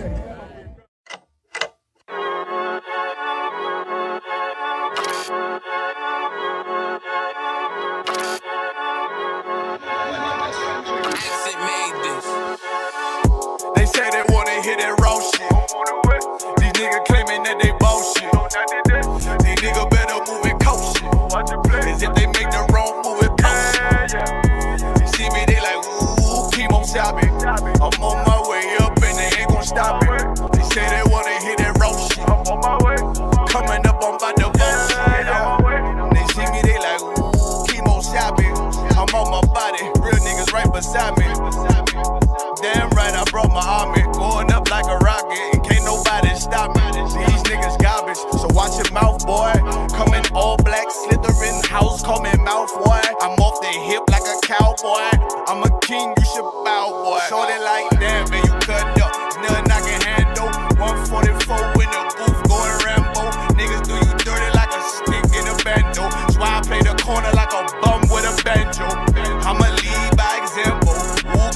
They say they wanna hear that raw shit. These niggas claiming that they bullshit. These niggas better move and coach shit. As if they make the wrong move and coach shit. You see me, they like, ooh, chemo Sabbath. I'm on my way up and they ain't gon' stop it. They say they wanna hear that raw shit. Coming up, I'm about to bullshit. They see me, they like, ooh, chemo Sabbath. I'm on my body, real niggas right beside me. Damn right, I brought my army, going up like a rocket, and can't nobody stop me. These niggas garbage, so watch your mouth, boy. Coming all black, slithering house, call me mouth, boy. I'm off the hip like a cowboy. I'm a king, you should bow, boy. Shorty like, damn, man, you cut up. Nothing I can handle. 144 in the booth, going Rambo. Niggas do you dirty like a stick in a bando. That's why I play the corner like a bum with a banjo. I'ma lead by example.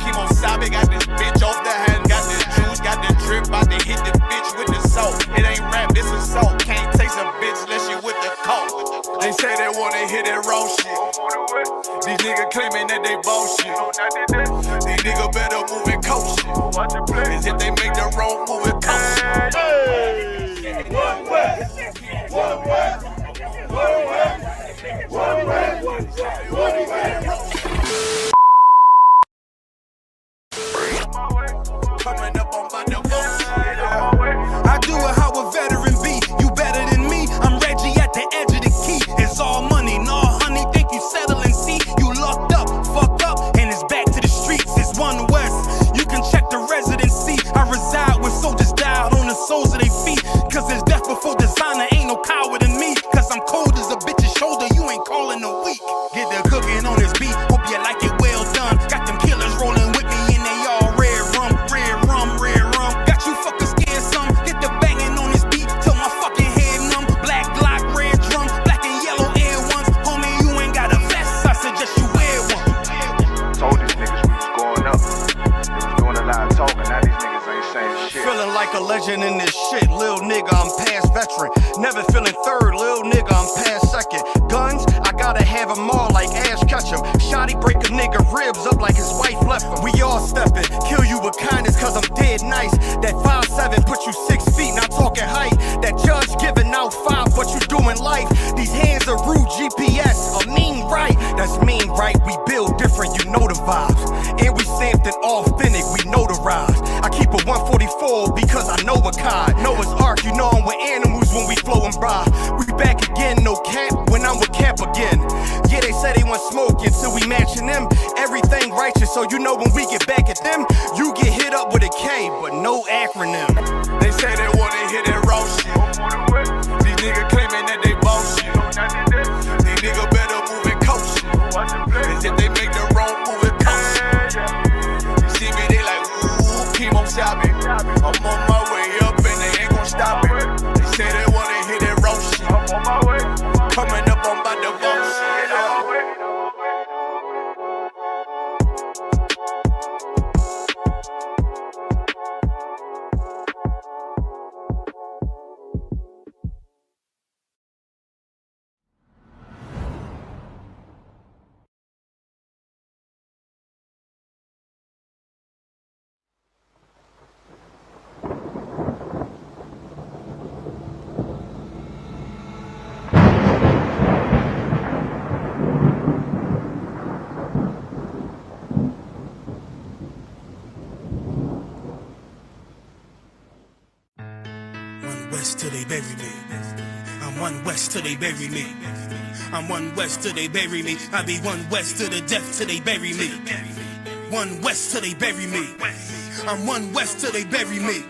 Chemo Sabe got this bitch off the hand, got this juice, got the drip, about to hit the bitch with the salt. It ain't rap, this is salt. Can't taste a bitch unless you with the coke. They say they wanna hear that raw shit. These niggas claiming that they bullshit. These niggas better move and coach shit. As if they make the wrong move and coach shit. Hey, one West, one West, one West, one West, one West. Coming up on my nose. I do it how a veteran be. You better than me. I'm Reggie at the edge of the key. It's all money, no honey. Think you settle and see. You locked up, fucked up, and it's back to the streets. It's one West. You can check the residency. I reside where soldiers died on the soles of their feet. Cause there's death before designer. Ain't no coward in me. Cause I'm cold as a bitch's shoulder. You ain't calling a week. Get the cooking on this beat. Hope you like it well done. Got them killers rolling with me and they all red rum. Got you fuckers scared, son. Get the banging on this beat till my fucking head numb. Black Glock, red drum, black and yellow Air Ones. Homie, you ain't got a vest. I suggest you wear one. Told these niggas we was going up. They was doing a lot of talking. Now these niggas ain't saying shit. Feeling like a legend in this shit, lil nigga. I'm past veteran. Never feeling third, lil nigga. I'm past second. Guns, I gotta have them all like Ash Ketchum. Shotty break a nigga ribs up like his wife left him. We all steppin', kill you with kindness cause I'm dead nice. That 5'7" put you 6 feet, not talking height. That judge giving out 5, but you doing life. These hands are rude GPS, a mean right. That's mean right, we build different, you know the vibes. And we stamped it authentic, we notarized. I keep a 144 because I know a kind. Noah's Ark, you know I'm with animals when we flowing by. We back again, no cap, when I'm with Cap again. Yeah, they say they want smoke until we matching them. Everything righteous, so you know when we get back at them, you get hit up with a K, but no acronym. They say they wanna hear that raw shit. These niggas claiming that they bullshit. These niggas better move and coach shit. As if they make the wrong move and coach shit. You see me, they like, ooh, chemo Sabbath. I'm on my way up and they ain't gon' stop it. They say they wanna hear that raw shit. Coming up, I'm about to bullshit. West till they bury me. I'm one West till they bury me. I'm one West till they bury me. I be one West to the death till they bury me. One West till they bury me. I'm one West till they bury me.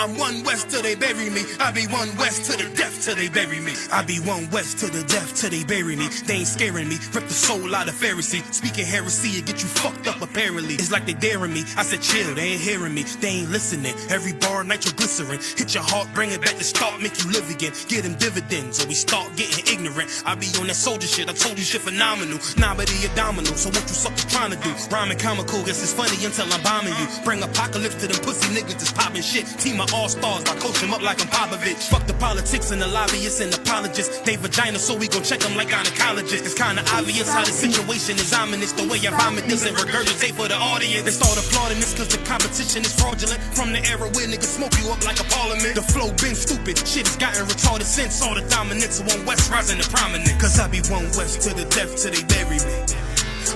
I'm one west till they bury me. I be one west to the death till they bury me. I be one west to the death till they bury me. They ain't scaring me. Rip the soul out of Pharisee. Speaking heresy, it get you fucked up apparently. It's like they daring me. I said chill, they ain't hearing me. They ain't listening. Every bar nitroglycerin. Hit your heart, bring it back to start, make you live again. Get them dividends or we start getting ignorant. I be on that soldier shit. I told you shit phenomenal. Nah, but he a domino. So what you suckers trying to do? Rhyming comical, guess it's funny until I'm bombing you. Bring apocalypse to them pussy niggas that's popping shit. Team of all-stars, I coach them up like I'm Popovich. Fuck the politics and the lobbyists and apologists. They vagina, so we gon' check them like gynecologists. It's kinda obvious how the situation is ominous. The way I vomit this and regurgitate for the audience. They start applauding this cause the competition is fraudulent. From the era where niggas smoke you up like a parliament. The flow been stupid, shit has gotten retarded since all the dominance of one west rising to prominent. Cause I be one west to the death till they bury me.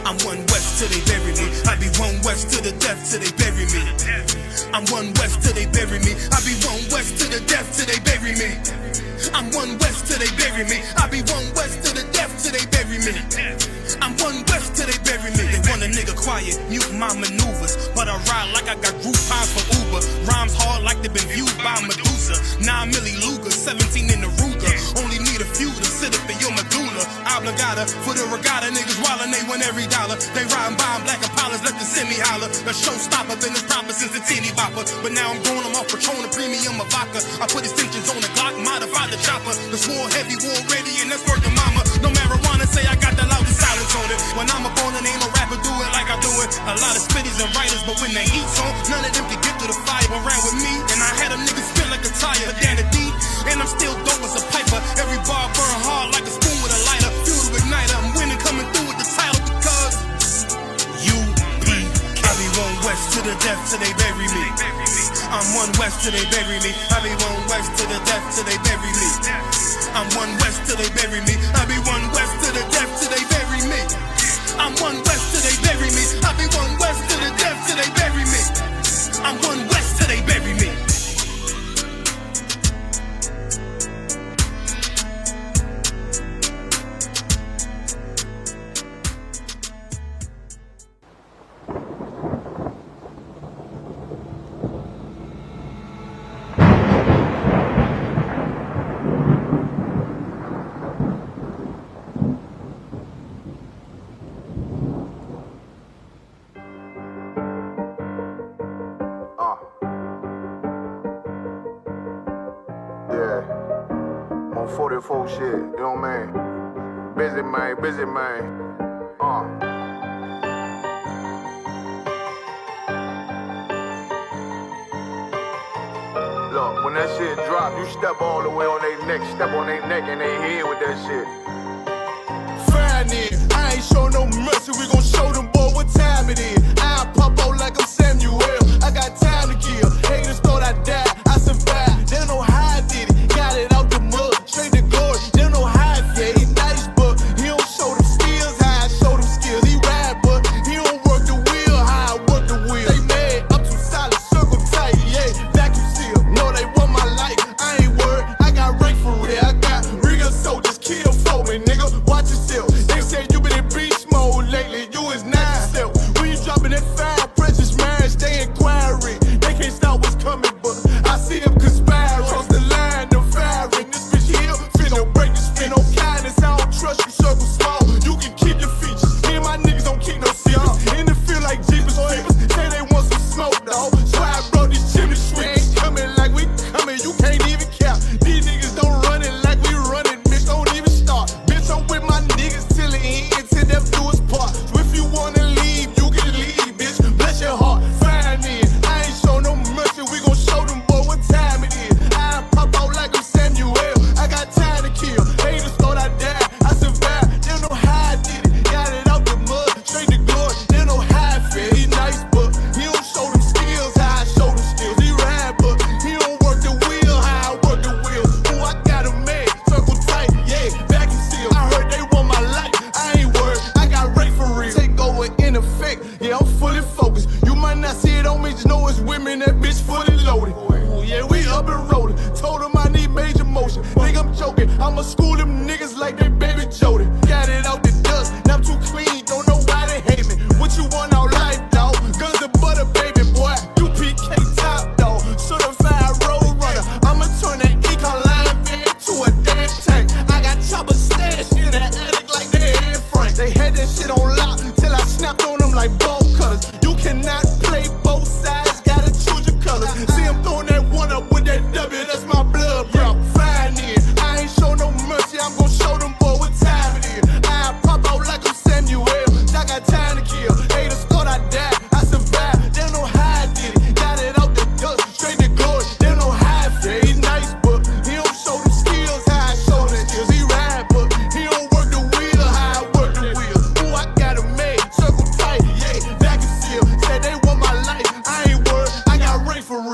I'm one west till they bury me. I be one west to the death till they bury me. I'm one west till they bury me. I be one west to the death till they bury me. I'm one west till they bury me. I be one west to the death till they bury me. I'm one west till they bury me. They want a nigga quiet, mute my maneuvers, but I ride like I got Groupons for Uber. Rhymes hard like they been viewed by Medusa. 9 milli Luger, 17 in the Ruger. Only need a few to sit up in your medulla. Obligata for the regatta, niggas wildin', they want every dollar. They riding by in black Impalas, let the semi holler. The showstopper, been as proper since the teeny bopper. But now I'm going, I'm off Patron, a premium of vodka. I put extensions on the Glock, modified the chopper. The swore heavy, war ready, and that's working mama. No marijuana, say I got the loudest silence on it. When I'm up on it, ain't no rapper do it like I do it. A lot of spitties and writers, but when the heat's on, none of them can get to the fire. Around with me, and I had them niggas spin like a tire. Down the deep, and I'm still dope as a piper. Every bar burn hard like a spoon with a lighter. Fuel to ignite, I'm winning, coming through with the title because UPK. I be one west to the death till they bury me. I'm one west till they bury me. I be one west to the death till they bury me. I'm one west till they bury me. I be one west to the death till they bury me. I'm one west till they bury me. I be one west to the death till they bury me. I'm one west till they bury me. Yeah, on 44 shit, you know what I mean? Busy man, busy man. Look, when that shit drop, you step all the way on their neck, step on their neck and they head with that shit. Fine then, I ain't show no mercy, we gon' show them boy what time it is. I pop out like I'm Samuel, I got time to kill. Haters thought I died, I survived. They don't know how I did it, got it out the mud, straight to glory. They don't know how I feel, he nice but he don't show them skills, how I show them skills. He ride but he don't work the wheel, how I work the wheel. They mad, up too solid, circle tight, yeah, vacuum seal. No, they want my life, I ain't worried, I got rank for real. I got real soldiers, kill for me, nigga, watch yourself. They say you been in beast mode lately, you is not yourself. When you dropping that fire, precious marriage, they inquiring. They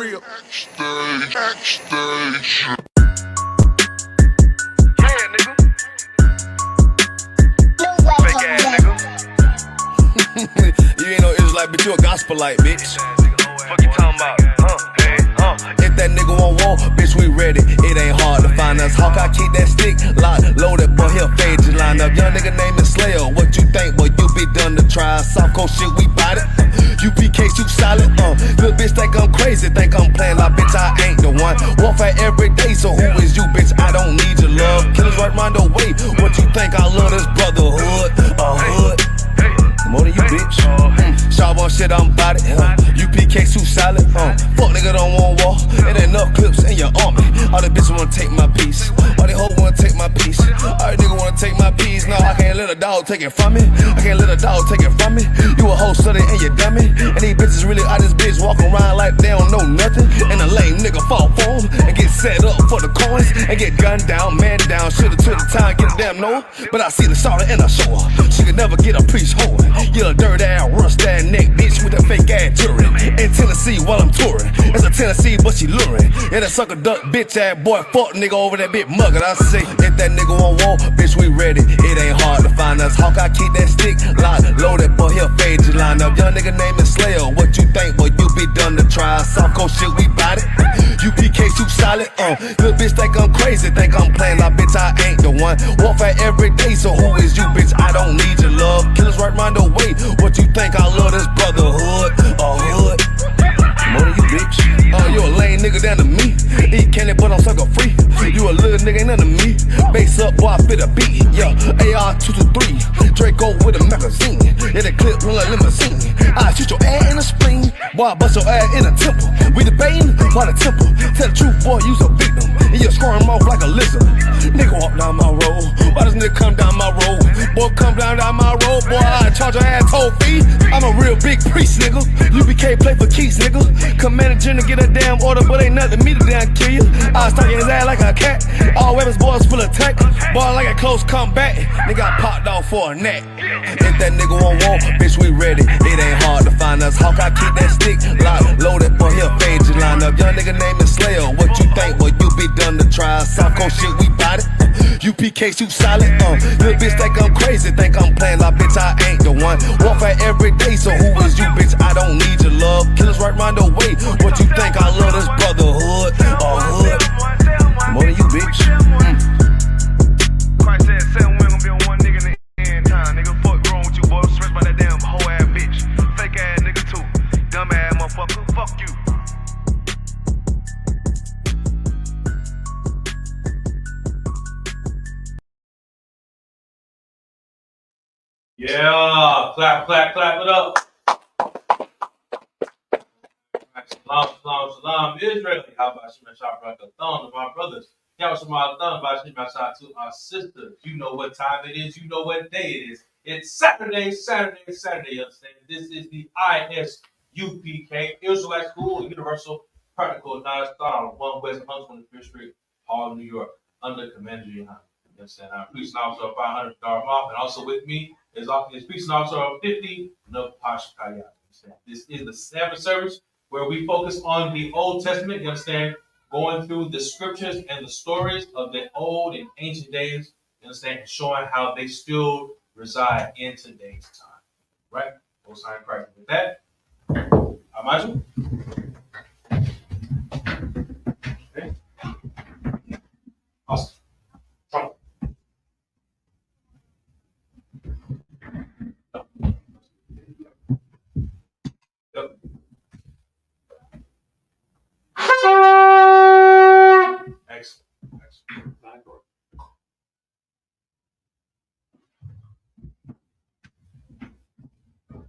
real. You ain't no Israelite, but you a gospelite, bitch. Fuck you talking about? If that nigga won't war, bitch, we ready. It ain't hard to find us. Hawk, I keep that stick locked, loaded, boy, he'll fade you line up. Young nigga name is Slayer. What you think, boy? You be done to try. Soft coast shit, we bout it. UPK, shoot solid. Little bitch think I'm crazy, think I'm playing like bitch, I ain't the one. Warfare every day, so who is you, bitch? I don't need your love. Killers right round the way. What you think? I love this brotherhood, a hood. More than you, bitch. Sharp on shit, I'm bout it. UPK too solid. Fuck nigga don't want war. It ain't enough clips in your army. All the bitches wanna take my piece. All they hoes wanna take my piece. All the nigga wanna take my piece. No, I can't let a dog take it from me. I can't let a dog take it from me. You a hoe study and you dummy. And these bitches really out this bitch walking around like they don't know nothing. And a lame nigga fall for 'em and get set up for the coins and get gunned down, man down. Shoulda took the time, get a damn no. But I see the sorrow and I show her. She could never get a priest hoe. You a dirt ass, rust ass neck bitch with a fake ass jewelry. In Tennessee while I'm touring. It's a Tennessee, but she luring. And a sucker duck bitch ass boy, fuck nigga over that bitch mugger. I say, if that nigga won't war, bitch, we ready. It ain't hard to find us. Hawk, I keep that stick locked, loaded, boy, he'll fade you line up. Young nigga name is Slayer. What you think, boy? You be done to try. Soft coast shit, we bout it. UPK too solid. Little bitch think I'm crazy, think I'm playing like bitch, I ain't the one. Warfare every day, so who is you, bitch? I don't need your love. Killers right round the way. What you think? I love this brotherhood, a hood. More than you, bitch. You a lame nigga down to me. Eat candy, but I'm sucker free. You a little nigga, ain't nothing to me. Base up, boy, I fit a beat. Yeah, AR-223. Draco with a magazine. Yeah, the clip run like limousine. I shoot your ass in the spleen. Boy, I bust your ass in a temple. We debating why the temple. Tell the truth, boy, you's a victim. And you're scoring off like a lizard. Nigga walk down my road. Why does nigga come down my road? Boy, come down my road. Boy, I charge your ass toll fee. I'm a real big priest, nigga. UPK play for keys, nigga. Commander General get a damn order, but ain't nothing me to damn kill you. I was talking his ass like a cat. All weapons, boys full of tech. Boy, like a close comeback. Nigga got popped off for a neck. If that nigga won't war, bitch, we ready. It ain't hard to find us. Hawk, I keep that stick locked, loaded, boy, he'll fade you line up. Young nigga name is Slayer. What you think, boy? You be done to try. Soft coast shit, we bout it. UPK shoot solid. Little bitch think I'm crazy, think I'm playing like bitch, I ain't the one. Warfare every day, so who is you, bitch? I don't need your love. Killers right round the way. What you think? I love this brotherhood, a hood. More than you, bitch. Christ said 7 women gonna be on one nigga in the end time. Nigga, fuck wrong with you, boy. Stressed by that damn hoe ass bitch. Fake ass nigga too. Dumb ass motherfucker. Fuck you. Yeah, clap it up. Shalom, Israel. How about you, thumb to my brothers? Y'all some my thumb about you, to our sisters. You know what time it is. You know what day it is. It's Saturday. You understand? This is the ISUPK Israelite School, Universal Practical Knowledge Style, 1 West 125th Street, Harlem, New York, under Commander Johan. You understand? I'm police officer of 500 Dartmouth, and also with me is police officer of 50 Napashkaya. This is the Sabbath service where we focus on the Old Testament, you understand, going through the scriptures and the stories of the old and ancient days, you understand, and showing how they still reside in today's time. Right? Most High Christ. With that, Amaju. Okay. Awesome. Trump. Yep. Excellent.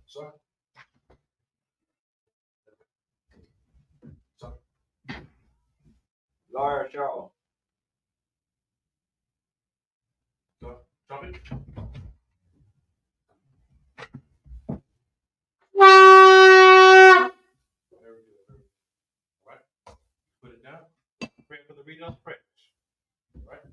Sorry. Lawyer Charles. Trumpet. Right. Put it down. Pray for the reading of the prayers. Right.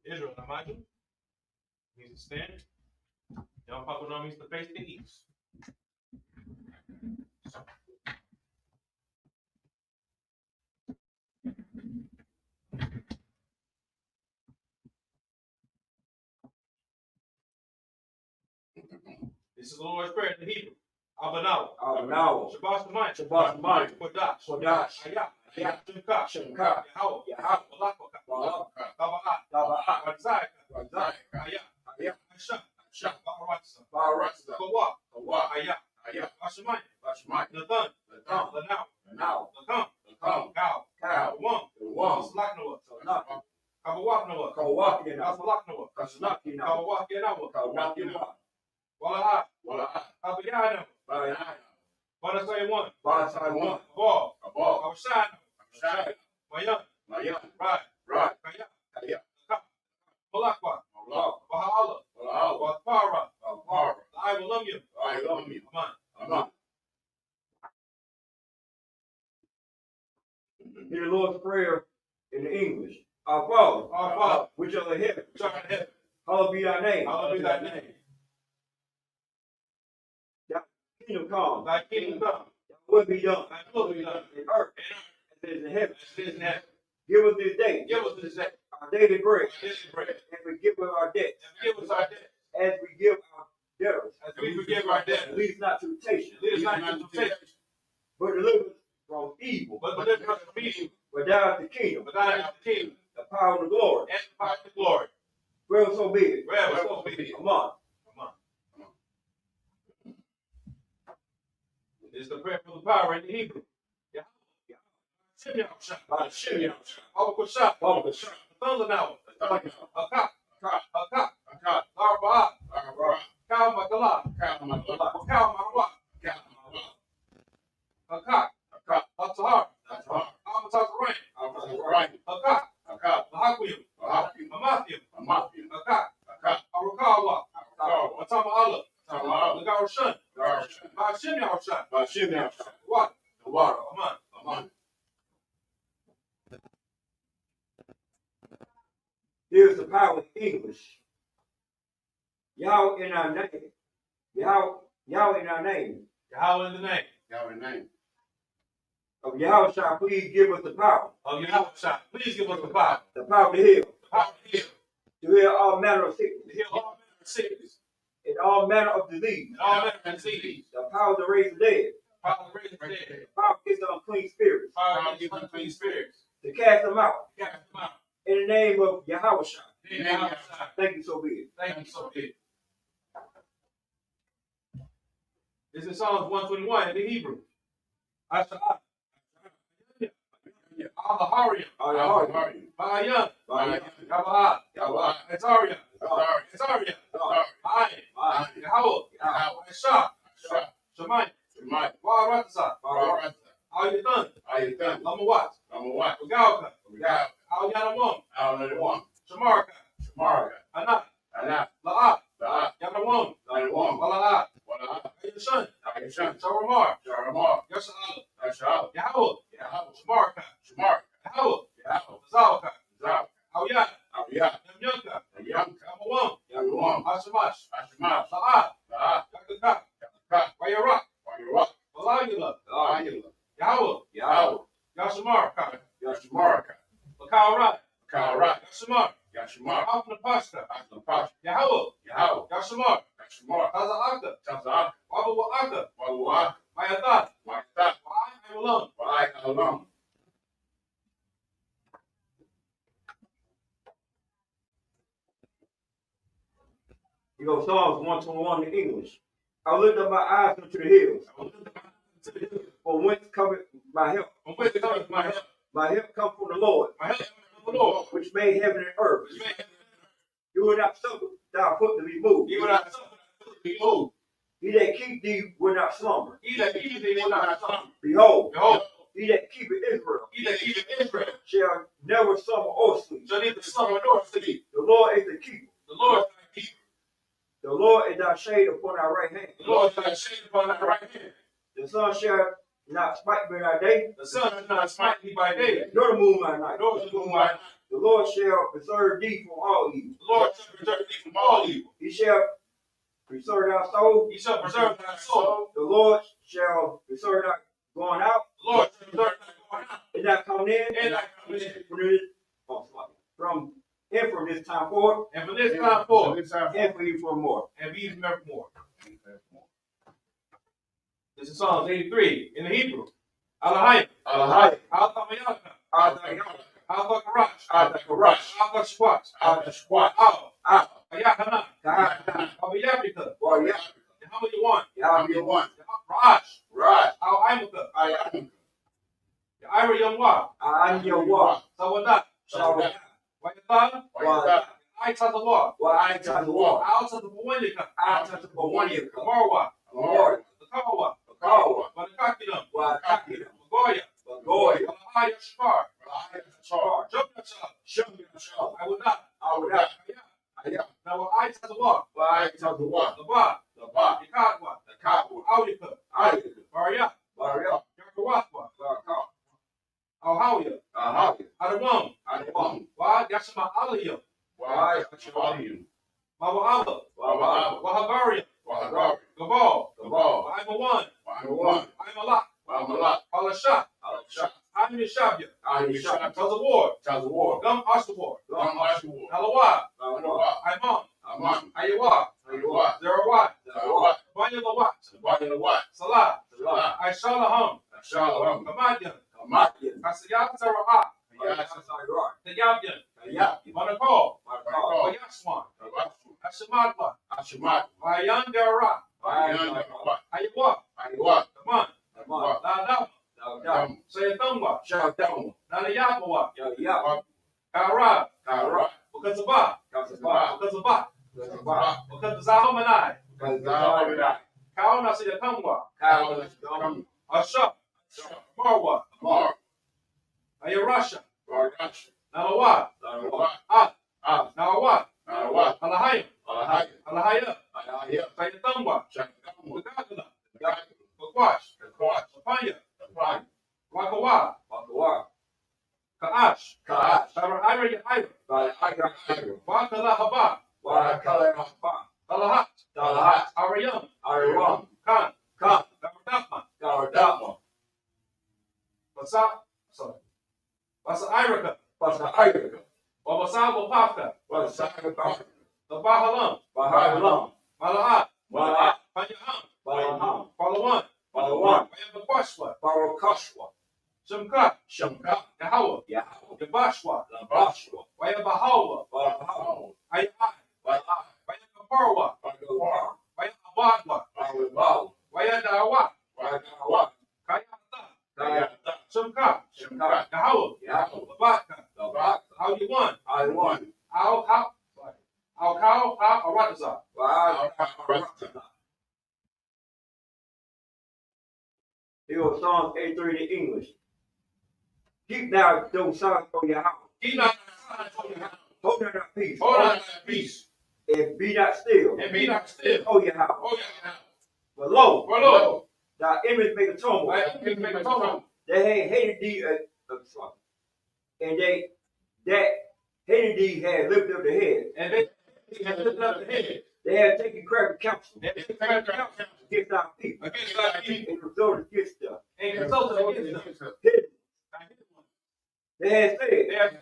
Israel, Amaju. Means to stand. Young Papa means to face the east. This is the Lord's Prayer in the Hebrew. Abanawa. Shabbat Shemayim. Kodash. Ayah. Shemka. Yahweh. Malakwa. Taba'at. Razayah. Ayah. Asha. Baratza. Kawah. Ayah. Bashemayim. Nathan. Lanao. Lakam. Gal. Wam. Slaknawa. Kabawaknawa. Kasalaknawa. Kawakianawa. Wala'a. Abiyana. Banasai one. Ball. Abshana. Mayan. Right. Kaya. Malakwa. Baha'ala. Watfara. I will love you. Aman. Hear the Lord's Prayer in the English. Our Father, which art in heaven, hallowed be thy name. Thy kingdom come. Thy kingdom come. Thy will be done. Thy will be done. In earth as it is in heaven. As it is in heaven. Give us this day. Give us this day our daily bread. our daily bread. And forgive us our debts. And forgive us our debt. As we give our debtors. As we forgive our debtors. And lead us not to temptation. Lead us not into temptation. But deliver us from evil. But deliver us from evil. For thine is the kingdom. For thine is the kingdom. The power and the glory. And the power and the glory. Well, so be it. Well, so be it. Come on. This is the prayer for the power in the Hebrew. Shim Yahusha. Awakashah. Thundernow. Akak. Arba'a. Kal Makala. Kal Marwa. Akak. Atahar. Amatazarain. Akak. Mahakuyum. Amathium. Akak. Arakawa. Atama Allah. Lagarushan. Shim Yahusha. Water. Aman. Here's the power in English. Yahweh in our name. Yahweh in our name. Yahweh in the name. Of Yahweh shall please give us the power. Of Yahweh, please give us the power. The power to heal. The power to heal. To heal all manner of sickness. To heal all manner of sickness. And all manner of disease. And all manner of disease. The power to raise the dead. The power to raise the dead. The power to get the unclean spirits. The power to give unclean spirits. To cast them out. Cast them out. In the name of Yahweh. In the name of Yahweh. Thank you, so be it. Thank you, so be it. This is Psalms 121 in the Hebrew. Asha'ah. Al-Hariam. Ba'ayam. Yaba'ah. Etariah. Ayin. Yahweh. Esha. Shemayim. Baratza. Ayatan. Lamawat. Ugalka. Al-Yanamam. Shamarka. Anat. La'at. Yanamam. Wala'at. Ayashan. Sharamar. Yasha'al. Yahweh. Shamarka. Yahweh. Zalka. Awyat. Yamyunka. Yamawam. Ashamash. La'at. Yakaka. Wayarak. Walayula. Yahweh. Yashamarka. Lakaurat. Yashamar. Afnapashka. Yahweh. Yashamar. Taza'aka. Wabawa'aka. Mayatat. Wa'ayulam. You go Psalms 121 in English. I lift up my eyes unto the hills. For whence cometh my help? My help comes from the Lord, which made heaven and earth. You will not suffer thy foot to be moved. He that keep thee will not slumber. Behold, he that keepeth Israel shall never slumber or sleep. The Lord is the keeper. The Lord is thy shade upon thy right hand. The sun shall not smite me by day, The sun does not smite me by day, nor the moon by night. nor the moon by night. The Lord shall preserve thee from all evil. The Lord shall preserve thee from all evil. He shall preserve thy soul. He shall preserve thy soul. The Lord shall preserve thy going out. The Lord shall preserve thy going out. And thy coming in. And thy coming in. From this time forward. And from this time forward. And for you forevermore. And be evermore. This is Psalms 83 in the Hebrew. Alahayim. Alahayim. Al-Tamayaka. Al-Tamayaka. Al-Takarash. Al-Takarash. Al-Tashquat. Al-Tashquat. Al. Ayahana. Kahana. Abayabika. Wayaka. Yahamayuwan. Yahamayuwan. Raj. Raj. Al-Aimuka. Ayamka. Yaira Yamwa. Ayawa. Sawadat. Sawadat. Wayatan. Wayatan. Aitazawa. Wayatazawa. Al-Tatabuwanika. Al-Tatabuwanika. Marwa. Lord. Takawa. Kawa. Wanakakidam. Wakakina. Magoya. Goya. Alahaya Shakar. Char. Jumyasha. Shumyasha. I would not. I would not. Ayah. Now, I tell the one. Wayatazawa. The ba. The ba. Yakadwa. The kawa. Auyika. Ayaka. Maria. Maria. Yakawatwa. Waka. Alhawya. Ahawi. Adawam. Adawam. Wa Yashma Aliyah. Wayatazawa. Baba Allah. Wababa. Wahagaria. Wahagari. Gabal. Gabal. I'm a one. Wahagwan. I'm a lot. Wahagala. Alasha. Alasha. I'm Yashabya. Ayisha. Tells the war. Tazawar. Gum Ashawar. Long Ashawar. Alawa. Alawa. I'm on. Aman. Ayawa. Ayawa. Zerawat. Zawat. Banya the what? Banya the what? Salah. Salah. Aishalaham. Shalom. Kamadyan. Kamatyan. Kasiyat Sarah. Ayasayar. Tayabyan. Ayaki. Manakol. Makal. Ayaswan. Tawasu. Ashamatwa. Ashamat. Wayan Dara. Ayana. Ayawa. Aywa. Kaman. Aman. Ladam. Dam. Sayatangwa. Shadam. Nanayapawa. Yaya. Kara. Kara. Ukazaba. Kasaba. Ukazaba. Kasaba. Ukazahamanai. Kazawada. Kauna Sayatangwa. Kawaladam. Asha. Marwa. Mar. Ayarasha. Vardash. Nalawa. Larawa. Ah. Ah. Nawa. Narawa. Alahayim. Alahaya. Alahaya. Alahaya. Sayatangwa. Shakam. Ukakala. Gaki. Ukwash. Kakwat. Apanya. Kapran. Wakawa. Wakawa. Kaash. Kaash. Sarahira Yahaira. Valahaya. Ayro. Wakala Haba. Wakala. Hapa. Talahat. Talahat. Arayam. Ayram. Khan. Khan. Gavardapma. Garadama. Wasa Iraka. Pasa Ayaka. Wabasa Wapafka. Wasaka. The Bahalam. Bahalam. Malaat. Malaat. Panyaham. Balaham. Palawan. Palawan. Wayabakwashwa. Barakashwa. Shamka. Shamka. Yahawa. Yahaw. Yabashwa. Labashwa. Wayabahawa. Balahaw. Ayai. Balai. Wayabaparwa. Bagawar. Wayabadwa. Balibal. Wayadawa. Wagawa. Kayata. Kayata. Shamka. Shamka. Yahawa. Yahaw. Labaka. Labak. How you won? I won. How Arataza. Wow. Here was Psalms 83 in English. Keep now those signs for your house. Keep not thy signs on your house. Hold not thy peace. Hold on thy peace. And be not still. And be not still. Hold your house. Hold your house. For lo, For lo, thy enemies make a tumult. thy enemies make a tumult. They had hated thee, and they that hated thee had lifted up the head. And they have lifted up the head. They had taken crafty counsel They have taken counsel against thy people. against thy people. And consulted against them. And consulted against them. They had said, They have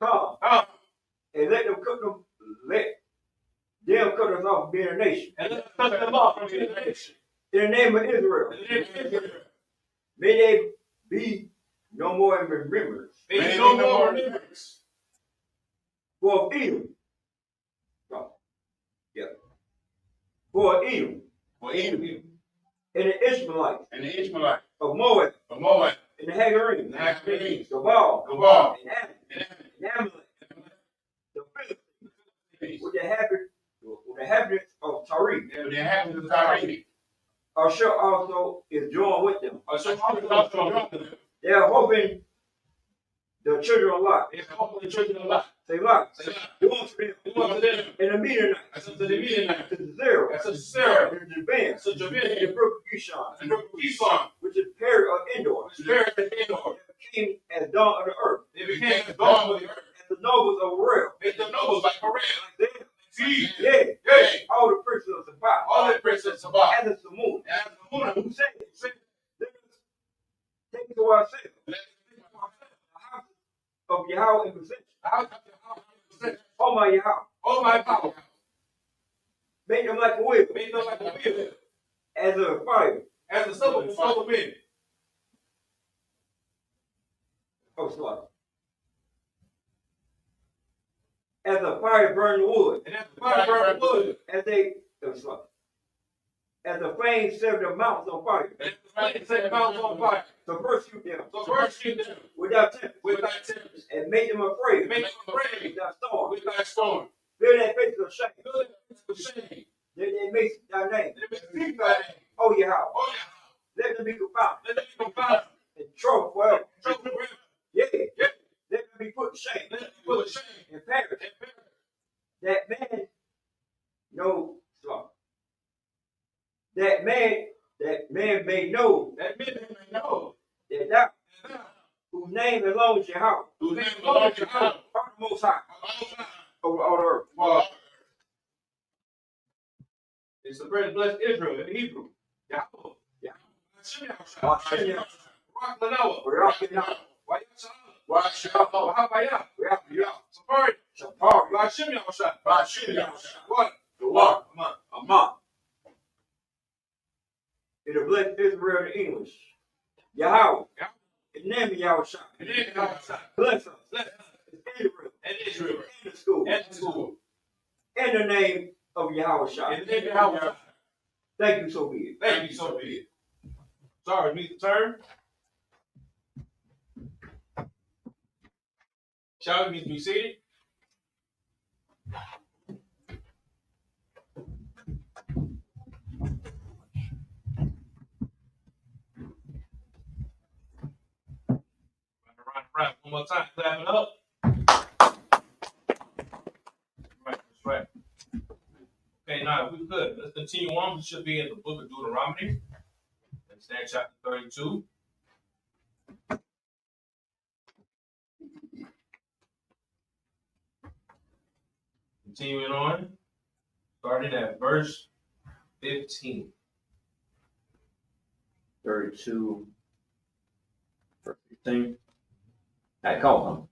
come, come and let them cut us off from being a nation. and let us cut them off from being a nation. In the name of Israel, In the name of Israel, may they be no more in remembrance. may be no more remembrance. For Edom, for Edom, and the Ishmaelites and the Ishmaelites of Moab, of Moab, and the Hagarenes, the Hagarenes, Gabal, Gabal, and Ammon, and and Amalek, the Philistines, with the inhabitants of Tarim. and the inhabitants of Tyre. Ashur also is joined with them. So also They are hoping the children of Lot. it's hopefully the children of Lot. Say Lot. Say Lot. Do unto them Do unto them in the Midianites, as unto the Midianites, to the Zerah, as unto Sarah, and the Javan, as unto and Javan, the brook Kishon, and the Esau, which is Perry of Endor, which buried the Endor. came as dawn of the earth, They became the dawn of the earth. and the nobles of Arel. Made them nobles like Haran. Like them. See, Yeah, yea, all Holy Princess Sabbath. as a Samoan. As the moon Who said it? Let us take it to ourselves. Let's think of ourselves. The house of Yahweh in possession. How can you Oh my Yahweh. oh my power. Make them like a wheel. Make them like a wheel. As a fire. As the silver before the wind. Oh, sorry. As a fire burn the wood. And as the fire burn the wood. As they, oh, sorry. As the flames set the mountains on fire. And as the flame set the mountains on fire. To pursue them. So pursue them Without tempest. with thy tempest. And make them afraid. Make them afraid Without storm. with thy storm. Fill their faces of shame. Fill them with shame. That they may see thy name. Let them speak thy name. Oh Yahweh. Oh yeah. Let them be confounded. Let them be confounded. In trouble forever. Trouble forever. Yeah. Yeah. Let them be put to shame. Let them be put to shame. And perish. And perish. That man, no, sorry. That man may know That men may know that thou, that thou, whose name belongs to Yahweh, whose name belongs to Yahweh, are the Most High alongside over all the earth. well, It's the first blessed Israel in Hebrew. Yahweh. Yeah. Hashem Hashem Yahweh. Yahweh. Rock Manoah. We're out here now. Wayasha. Wash Yahweh. Wahabaya. We're out here. Safari. Safari. Hashem Yahusha. Hashem Yahweh. What? The water. Come on. A month. It'll bless Israel in English. Yahweh. His name is Yahweh. And then Yahweh. Bless us. Bless Israel. and Israel. In the school. And the school. In the name of Yahweh. In the name of Yahweh. Thank you so be it. Thank you so be it. Sorry, meet the turn. Shall we need to be seated? Right. One more time. Clap it up. Right. Okay, now if we could, let's continue on. We should be in the book of Deuteronomy. Let's stand chapter 32. Continuing on, starting at verse 15. 32. Verse 15. I call him.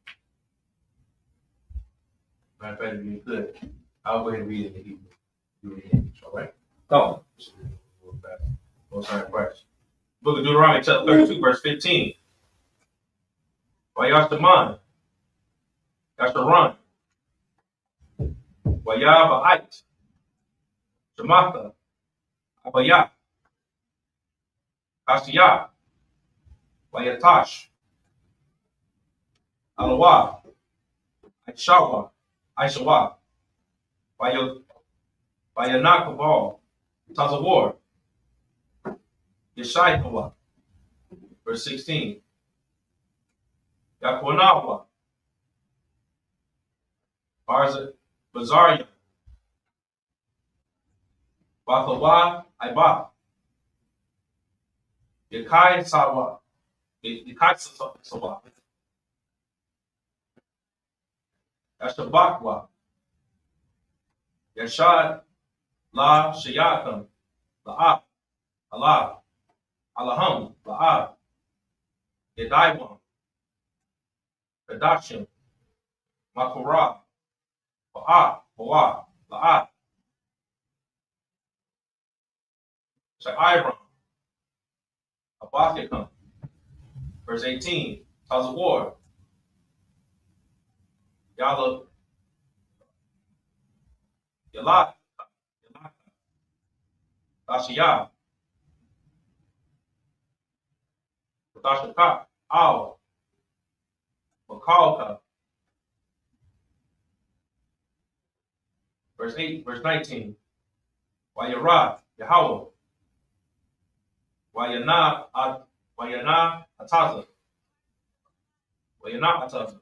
Matter of fact, if you could, I'll go ahead and read it in the Hebrew. Do it in English, all right? Call Most High Christ. Book of Deuteronomy, chapter 32, verse 15. Vayashtaman, Yashtaran, Vayaba'ait, Shematha, Abayah, Kasiyah, Vayatash, Alawa, Aishawa, Vayanakabal, Tazawar, Yeshaitawa. Verse 16. Yakwanawa, Bazaria, Bathawa, Iba, Yakai Sawa, Yakai Sawa, Yashabakwa, Yashad, La Shayatam, La'ab, Allah, Allahum, La'ab, Yadaiwam, Kadashim, Makurah, Ba'a, Ba'a, La'ab, Sha'iram, Abathikam. Verse 18, Tazawar, Yala, Yalat, Dashiyah, Dashaka, Awa, Makalka. Verse 19. Wayarad, Yahweh. Wayana Ataza. Wayana Ataza.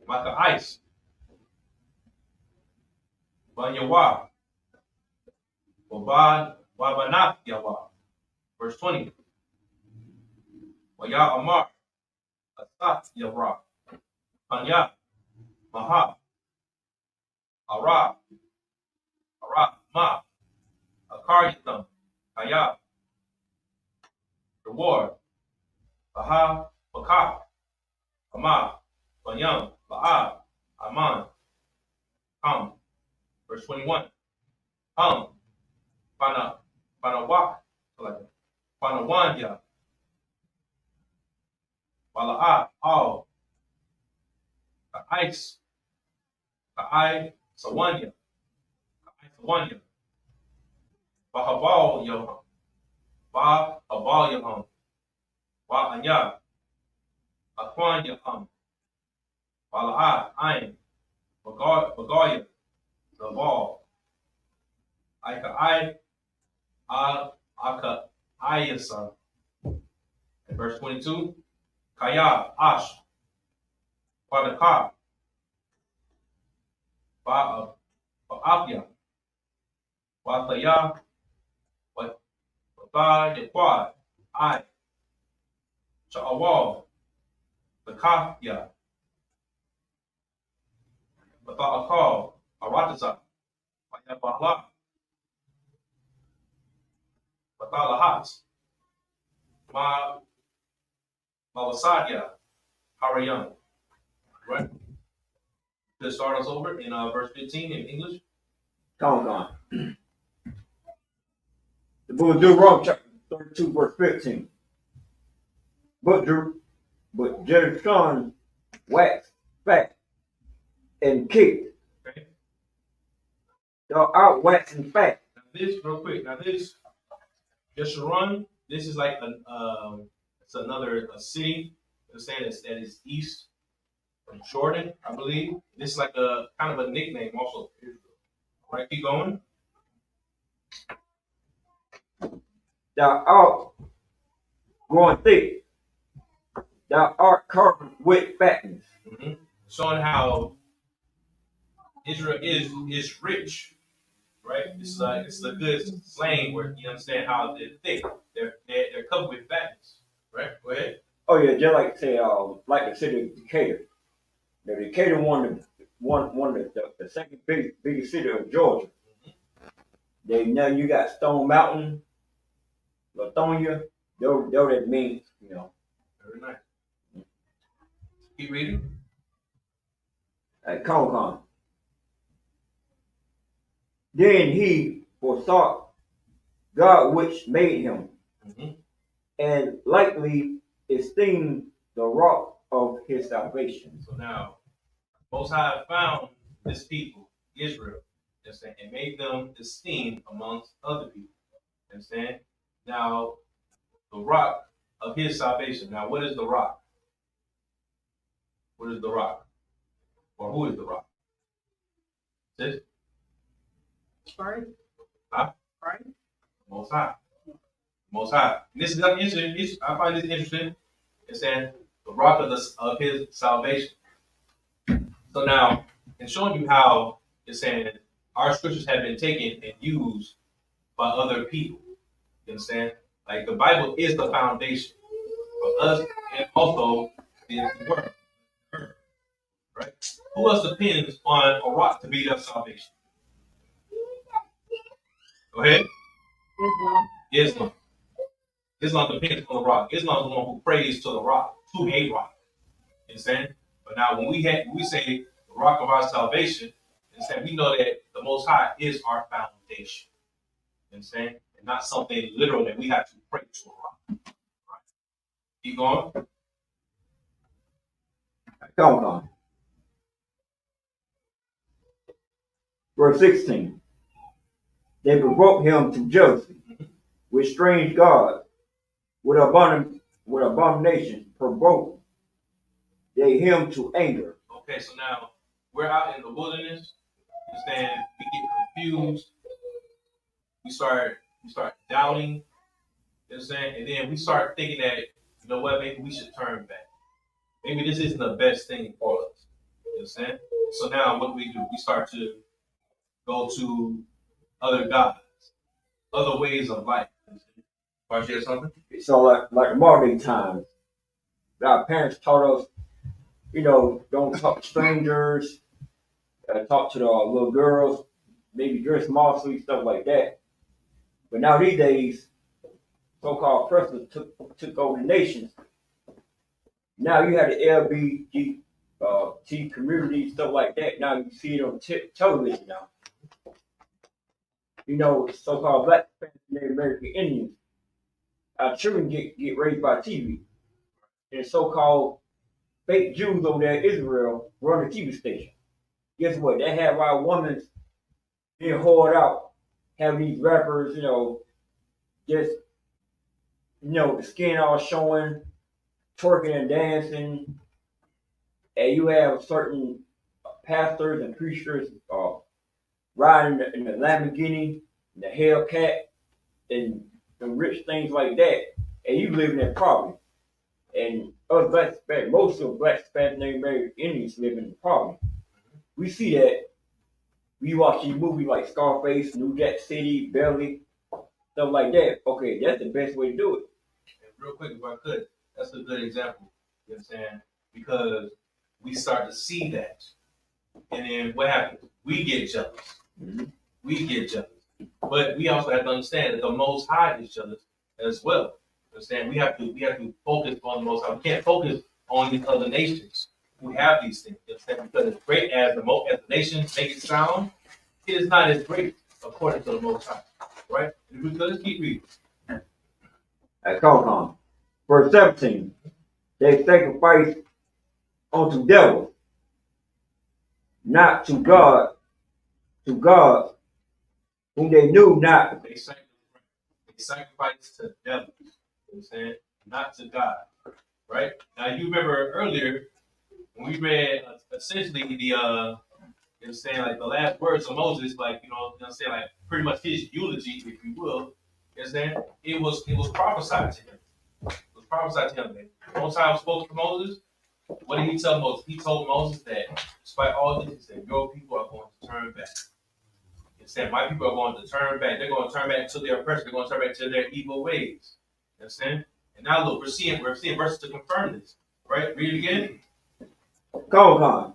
Maka Ice. Banyawa. Wabanat Yawa. Verse 20. Waya Amar. Asat Yavra. Panya. Maha. Ara. Ma, Akaryatham, Kaya, Reward, Baha, Bakah, Ama, Banyam, Ba'a, Aman, Ham. Verse 21. Panawak, Panawanya, Bala'a, Al, Ka'ais, Ka'ai, Sawanya, Bahabal Yoham, Bahabal Yoham, Ba'anya, Aquan Yoham, Bala'a, Ain, Bagaya, the ball, Ika Aka Ayasa. In verse 22, Kaya Ash, Padaka, Ba'apya, Wataya, Bata Yaquad, I, Cha'awal, Bakafya, Bata Akal, Aratasa, Bayabala, Batalahat, Malasadia, Harayan. Right? Let's start us over in verse 15 in English. Come on. The book of Deuteronomy chapter 32, verse 15. But Jerusalem waxed fat and kicked. Okay. Thou art waxing fat. Now this, real quick. Now this, Jeshurun, this is like it's another city. That is east from Jordan, I believe. This is like a kind of a nickname also. All right, keep going. Thou art growing thick. Thou art covered with fatness. Mm-hmm. Showing how Israel is rich, right? It's a good slang where you understand how they're thick. They're covered with fatness, right? Go ahead. Oh yeah, just like say like the city of Decatur. The Decatur won the second biggest city of Georgia. They now you got Stone Mountain, Lithonia. Those that means, you know. Very nice. Keep reading. At Concon. Then he forsook God which made him, and lightly esteemed the rock of his salvation. So now, Most High found this people, Israel, and made them esteemed amongst other people. Understand? Now, the rock of his salvation. Now, what is the rock? What is the rock? Or who is the rock? Sis? Right? Huh? Right? Most High. Most High. And this is interesting. I find this interesting. It's saying the rock of his salvation. So now, in showing you how it's saying our scriptures have been taken and used by other people. You understand? Like the Bible is the foundation for us and also the world. Right? Who else depends on a rock to be their salvation? Go ahead. Islam. Islam depends on the rock. Islam is the one who prays to the rock, to a rock. You understand? But now when we say the rock of our salvation, understand, we know that the Most High is our foundation. You understand? And not something literal that we have to pray to a rock. Right. Keep going. Concon. Verse 16. They provoked him to jealousy with strange gods, with abomination provoked they him to anger. Okay, so now we're out in the wilderness. Understand? We get confused. We start doubting. You understand? And then we start thinking that, you know what, maybe we should turn back. Maybe this isn't the best thing for us. You understand? So now what do? We start to go to other gods, other ways of life. Want to share something? So like modern times, our parents taught us, you know, don't talk to strangers, talk to the little girls, maybe dress modestly, stuff like that. But now these days, so-called presidents took over the nations. Now you have the LGBT community, stuff like that. Now you see it on television now. You know, so-called black Native American Indians. Our children get raised by TV. And so-called fake Jews over there in Israel run the TV station. Guess what? They have our women being whored out, have these rappers, you know, just, you know, the skin all showing, twerking and dancing, and you have certain pastors and preachers riding in the Lamborghini, the Hellcat, and the rich things like that, and you living in poverty. And us black Hispanic, most of the black Hispanic Native American Indians live in poverty. We see that. We watch these movies like Scarface, New Jack City, Belly, stuff like that. Okay, that's the best way to do it. And real quick, if I could, that's a good example. You understand? Because we start to see that, and then what happens? We get jealous. Mm-hmm. We get jealous, but we also have to understand that the Most High is jealous as well. You understand? We have to focus on the Most High. We can't focus on these other nations who have these things. You understand? Because as great as the nations make it sound, it is not as great according to the Most High. Right? Let's keep reading. At Calcom. Verse 17. They sacrifice unto devils, not to God, whom they knew not. They sacrifice to devils. You know what I'm saying? Not to God. Right? Now you remember earlier when we read essentially the you know what I'm saying, like the last words of Moses, like you know what I'm saying, like pretty much his eulogy, if you will. You know what I'm saying? It was prophesied to him. It was prophesied to him. The Most High spoke to Moses. What did he tell Moses? He told Moses that despite all this, he said, your people are going to turn back. He said, my people are going to turn back. They're going to turn back to their oppression. They're going to turn back to their evil ways. You understand? And now look, we're seeing verses to confirm this. Right? Read it again. Calcom.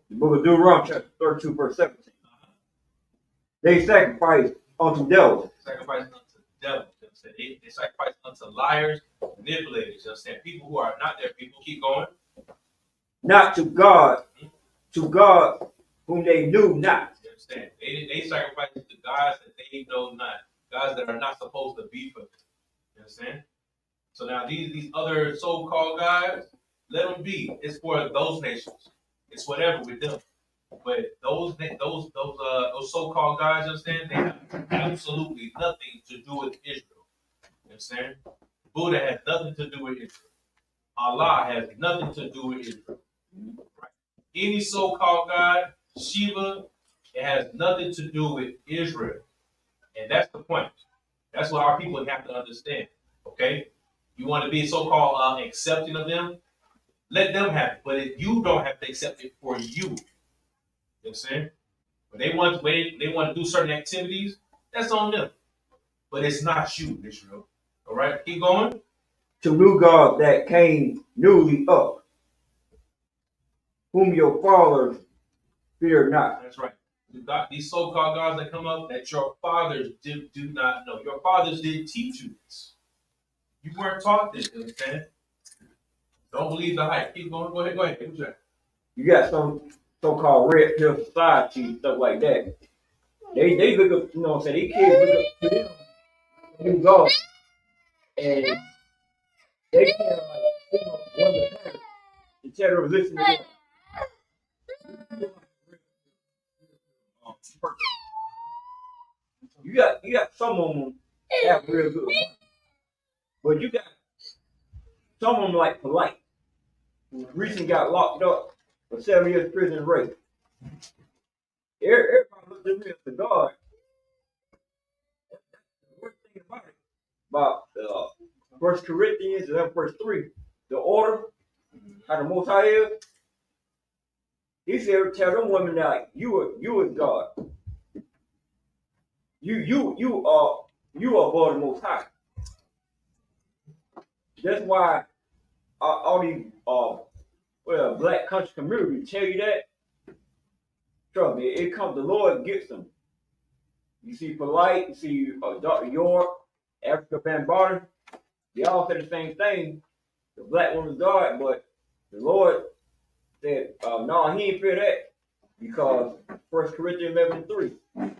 The book of Deuteronomy, chapter 32, verse 17. They sacrifice unto devils. Sacrifice unto devils. You understand? They sacrifice unto liars, manipulators. You understand? People who are not their people. Keep going. Not to God, whom they knew not. You understand? They sacrifice to gods that they know not. Gods that are not supposed to be for them. You understand? So now these other so-called gods, let them be. It's for those nations. It's whatever with them. But those so-called gods, you understand? They have absolutely nothing to do with Israel. You understand? Buddha has nothing to do with Israel. Allah has nothing to do with Israel. Right? Any so-called God, Shiva, it has nothing to do with Israel. And that's the point. That's what our people have to understand. Okay? You want to be so-called accepting of them? Let them have it. But you don't have to accept it for you. You understand? When they want to do certain activities, that's on them. But it's not you, Israel. All right? Keep going. To new gods that came newly up, whom your fathers fear not. That's right. These so-called gods that come up that your fathers do not know. Your fathers didn't teach you this. You weren't taught this, you understand? Don't believe the hype. Keep going. Go ahead. Who's that? You got some so-called red pill society, stuff like that. They look up, you know what I'm saying? They kids look up to them, new gods, and they can't like, you know, one of the parents to tell them to listen to them. You got some of them have real good money, but you got some of them like polite, who recently got locked up for 7 years prison rape. Everybody looks at me as the God. That's the worst thing about it. About 1 Corinthians 11, verse 3, the order, how the Most High is. He said, tell them women that you is God. You are above the Most High. That's why all these black country community tell you that. Trust me, it comes the Lord gets them. You see Polite, you see Dr. York, Africa Van Barton. They all say the same thing. The black woman's God, but the Lord said, no, he ain't fear that. Because 1 Corinthians 11:3. Right.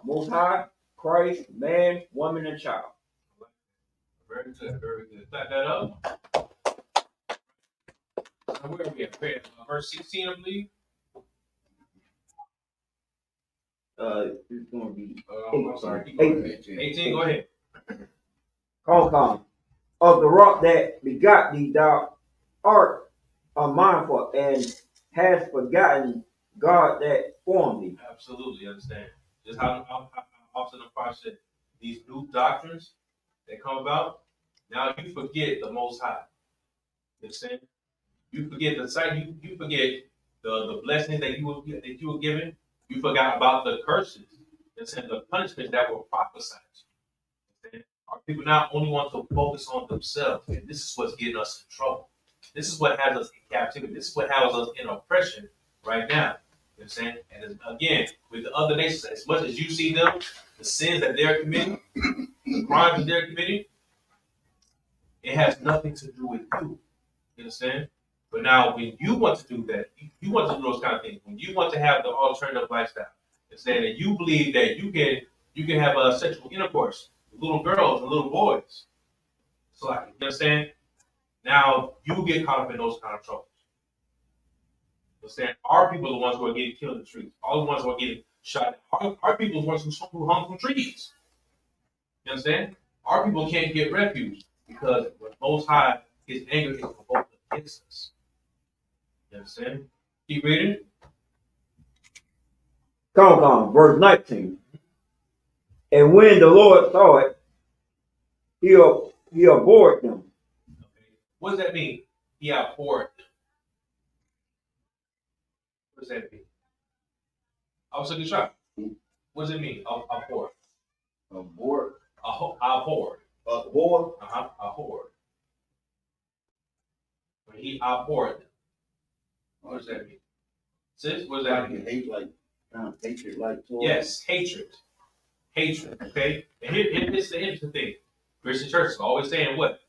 Most High, Christ, man, woman, and child. Very good, very good. Back that up. Now, where are we at? Verse 16, I believe. It's gonna be I'm sorry. Keep going. 18, go ahead. Come. Of the rock that begot thee, thou art unmindful and hast forgotten God that formed thee. Absolutely, understand. Just how often the Father said, these new doctrines that come about, now you forget the Most High. You understand? You forget the sight. You forget the blessings that you were given. You forgot about the curses and the punishments that were prophesied. Understand? Our people not only want to focus on themselves, and this is what's getting us in trouble. This is what has us in captivity. This is what has us in oppression right now. You know what I'm saying? And again, with the other nations, as much as you see them, the sins that they're committing, the crimes that they're committing, it has nothing to do with you. You understand? But now, when you want to do that, you want to do those kind of things. When you want to have the alternative lifestyle, it's saying that you believe that you can have a sexual intercourse with little girls and little boys. So, like, you understand? Now you get caught up in those kind of troubles. You understand? Our people are the ones who are getting killed in the streets. All the ones who are getting shot. Our people are the ones who hung from trees. You understand? Our people can't get refuge because the Most High, His anger is provoked against us. You understand? Keep reading. Come, verse 19. And when the Lord saw it, he abhorred them. Okay. What does that mean? He abhorred them. What does that mean? I was taking a shot. What does it mean? Abhorred. Abhorred. Abhorred. Abhorred. Abhorred. When he abhorred them. What does that mean? Sis, what does that mean? Hate like hatred like. Yes, hatred. Hatred. Okay? And here's the interesting thing. Christian churches are always saying what?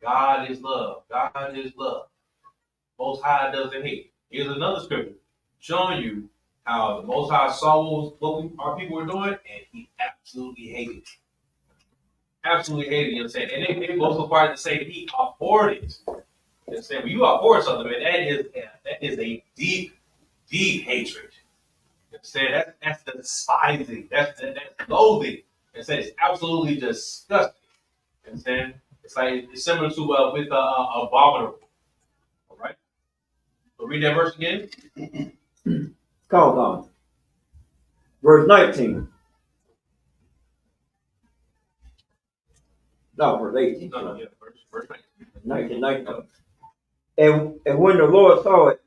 God is love. God is love. Most High doesn't hate. Here's another scripture showing you how the Most High saw what our people were doing, and He absolutely hated it. Absolutely hated it, you know what I'm saying? And they go so far as to say that He abhorred it. You know what I'm saying? When you abhor something, man, that is a deep, deep hatred. You know what I'm saying? That's despising. That's loathing. It's absolutely disgusting. You know what I'm saying? It's like it's similar to with abominable. All right. So read that verse again. Come. Verse 19. No, verse 18. No, yeah, verse 19. And when the Lord saw it,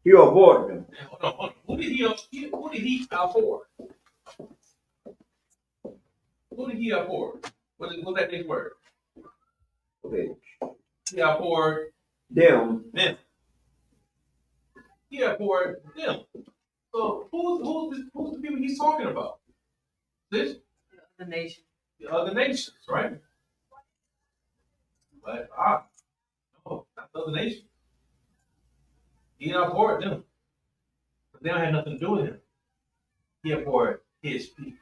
he abhorred them. Hold on. Who did he abhor? Who did he abhor? What's that next word? Okay. He abhorred Them. He abhorred them. So who's the people he's talking about? This? The nation. The other nations, right? But no, not the other nations. He abhorred them. But they don't have nothing to do with him. He abhorred his people.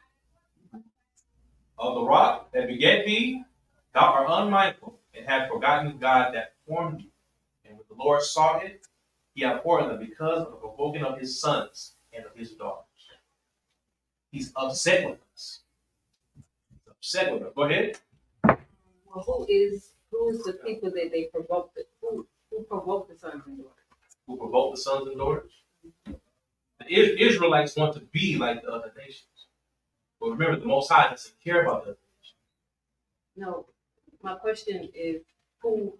Of the rock that begat thee, thou art unmindful, and hast forgotten God that formed you. And when the Lord saw it, he abhorred them because of the provoking of his sons and of his daughters. He's upset with us. He's upset with us. Go ahead. Well, who is the people that they provoked? Who provoked the sons and daughters? Who provoked the sons and daughters? The Israelites want to be like the other nations. But remember, the Most High doesn't care about the other nations. No, my question is who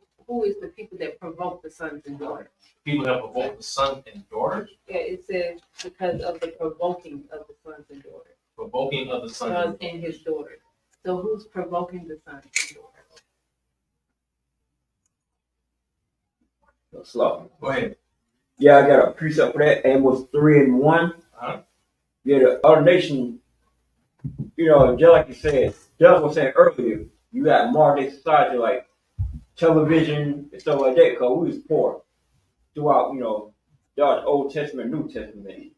is the people that provoked the sons and daughters? People that provoke the sons and daughters? Yeah, it says because of the provoking of the sons and daughters. Provoking of the sons and his daughters. So who's provoking the sons and daughters? Slow. Go ahead. Yeah, I got a precept for that. Amos 3:1. Uh-huh. Yeah, the other nation you know, just like you said, just was saying earlier, you got modern day society like television and stuff like that, because we was poor throughout, you know, the Old Testament, New Testament.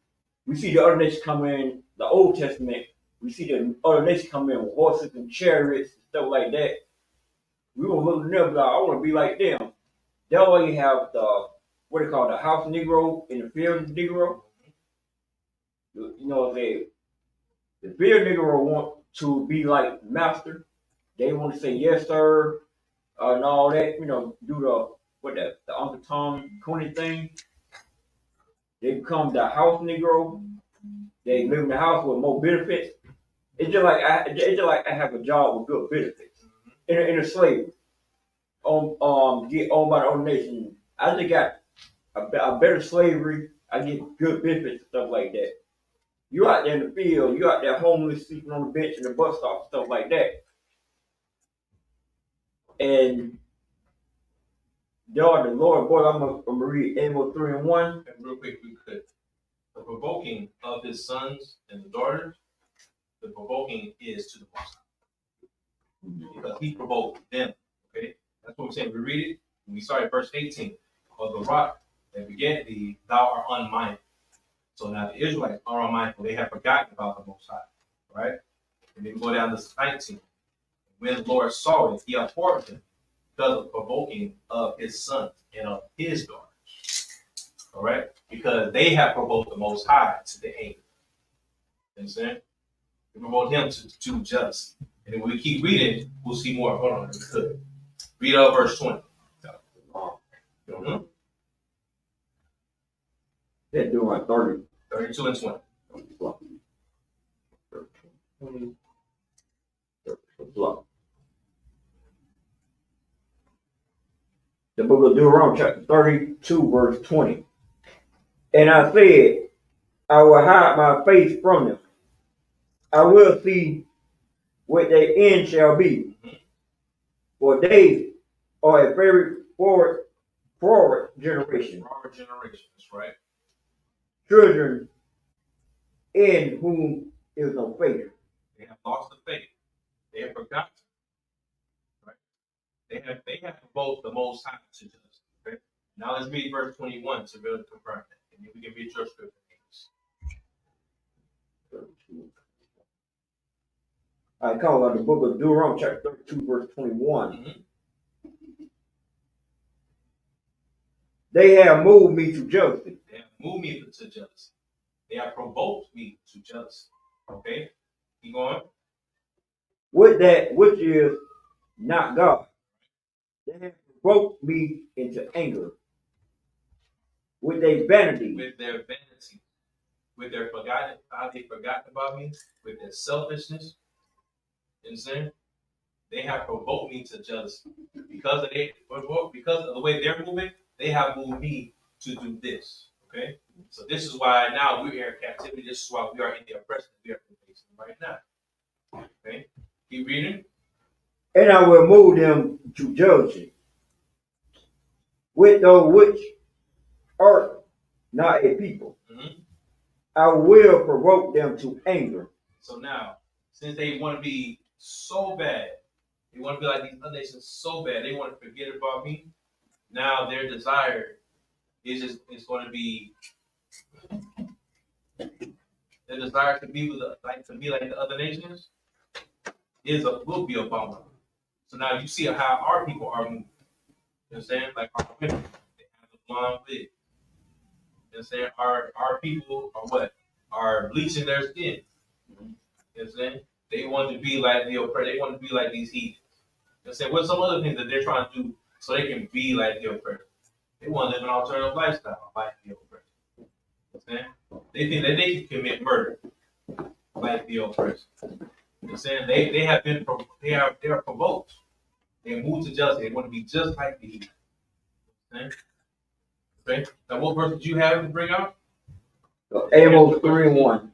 We see the other nations come in, the Old Testament, we see the other nations come in with horses and chariots and stuff like that. We were looking at them like, I want to be like them. That's why you have the, what they call the house Negro and the field Negro. You know, the field Negro want to be like master. They want to say yes, sir, and all that. You know, do the Uncle Tom Cooney thing. They become the house Negro. They live in the house with more benefits. It's just like I have a job with good benefits in a slavery. Get owned by the own nation. I just got a better slavery. I get good benefits and stuff like that. You out there in the field, you out there homeless, sleeping on the bench in the bus stop, stuff like that. And the Lord, boy, I'm gonna read Amos 3:1. And real quick, we could. The provoking of his sons and the daughters, the provoking is to the Most High. Because he provoked them. Okay? That's what we're saying. We read it. We start at verse 18. Of the rock that began thee, thou art unmindful. So now the Israelites are unmindful. They have forgotten about the Most High. Right? And then we go down to 19. When the Lord saw it, he abhorred them because of the provoking of his sons and of his daughters. All right? Because they have provoked the Most High to the anger. You understand? They provoked him to jealousy. And then when we keep reading, we'll see more. Hold on, we could. Read verse 20. Mm-hmm. They're doing 30. 32 and 20. The book of Deuteronomy, chapter 32, verse 20. And I said, I will hide my face from them. I will see what their end shall be. For they are a very forward generation. Forward generation, that's right. Children in whom is no faith. They have lost the faith. They have forgotten. Right? They have provoked the Most High to justice. Okay? Now let's read verse 21 to really confirm that. And then we can read your scripture. I call it the book of Deuteronomy, chapter 32, verse 21. Mm-hmm. They have moved me to jealousy. They have moved me to jealousy. They have provoked me to jealousy. Okay? Keep going. With that which is not God. They have provoked me into anger. With their vanity. With their vanity. With their forgotten, how they forgotten about me. With their selfishness. You understand? They have provoked me to jealousy. Because of the way they're moving, they have moved me to do this. Okay? So this is why now we're in captivity. This is why we are in the oppression we are facing right now. Okay? Keep reading. And I will move them to jealousy. With those which are not a people. Mm-hmm. I will provoke them to anger. So now, since they want to be so bad, they want to be like these other nations so bad, they want to forget about me. Now their desire is going to be their desire to be like the other nations will be abominable. So now you see how our people are moving. You understand? Like our women, they have the blonde wig. You understand? Our people are what? Are bleaching their skin. You understand? They want to be like the oppressed. They want to be like these heathens. You understand? What's some other things that they're trying to do so they can be like the oppressed? They want to live an alternative lifestyle like the oppressed. You understand? They think that they can commit murder like the oppressed. You understand? They are provoked. They move to jealousy. They want to be just like the heathen. Okay? Now what verse did you have to bring out? So Amos 3:1.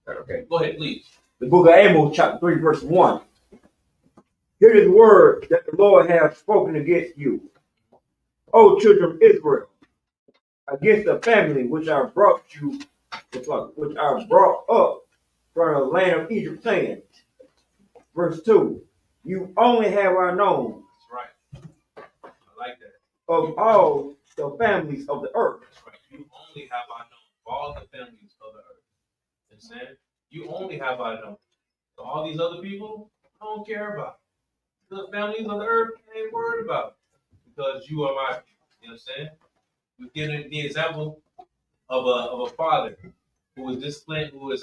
Okay. Go ahead, please. The book of Amos, chapter 3, verse 1. Hear this word that the Lord has spoken against you, O children of Israel, against the family which I brought you which I brought up from the land of Egypt, saying, verse 2, you only have I known That's right. I like that. of all the families of the earth. That's right. You only have I known of all the families of the earth. You understand? You only have I known. So all these other people, I don't care about. The families of the earth I ain't worried about. Because you are my people. You understand? We're giving the example of a father who was disciplined, who is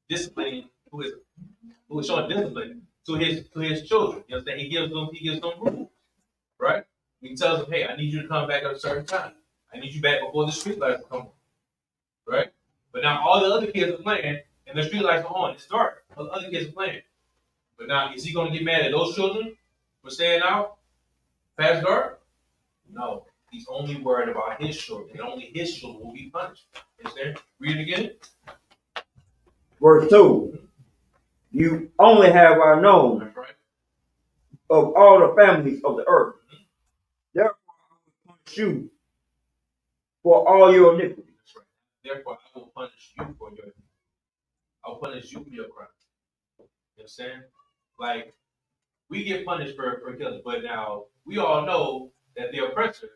disciplining, who is showing discipline to his children. You understand? He gives them rules, right? He tells them, hey, I need you to come back at a certain time. I need you back before the street lights come on, right? But now all the other kids are playing, and the street lights are on. It's dark. All the other kids are playing. But now, is he going to get mad at those children for staying out past dark? No. He's only worried about his children, and only his children will be punished. Understand? Read it again. Verse 2, you only have I known That's right. of all the families of the earth. Therefore, I will punish you for all your iniquities. That's right. Therefore, I will punish you for your. I'll punish you for your crime. You understand? Like, we get punished for killing, but now we all know that the oppressor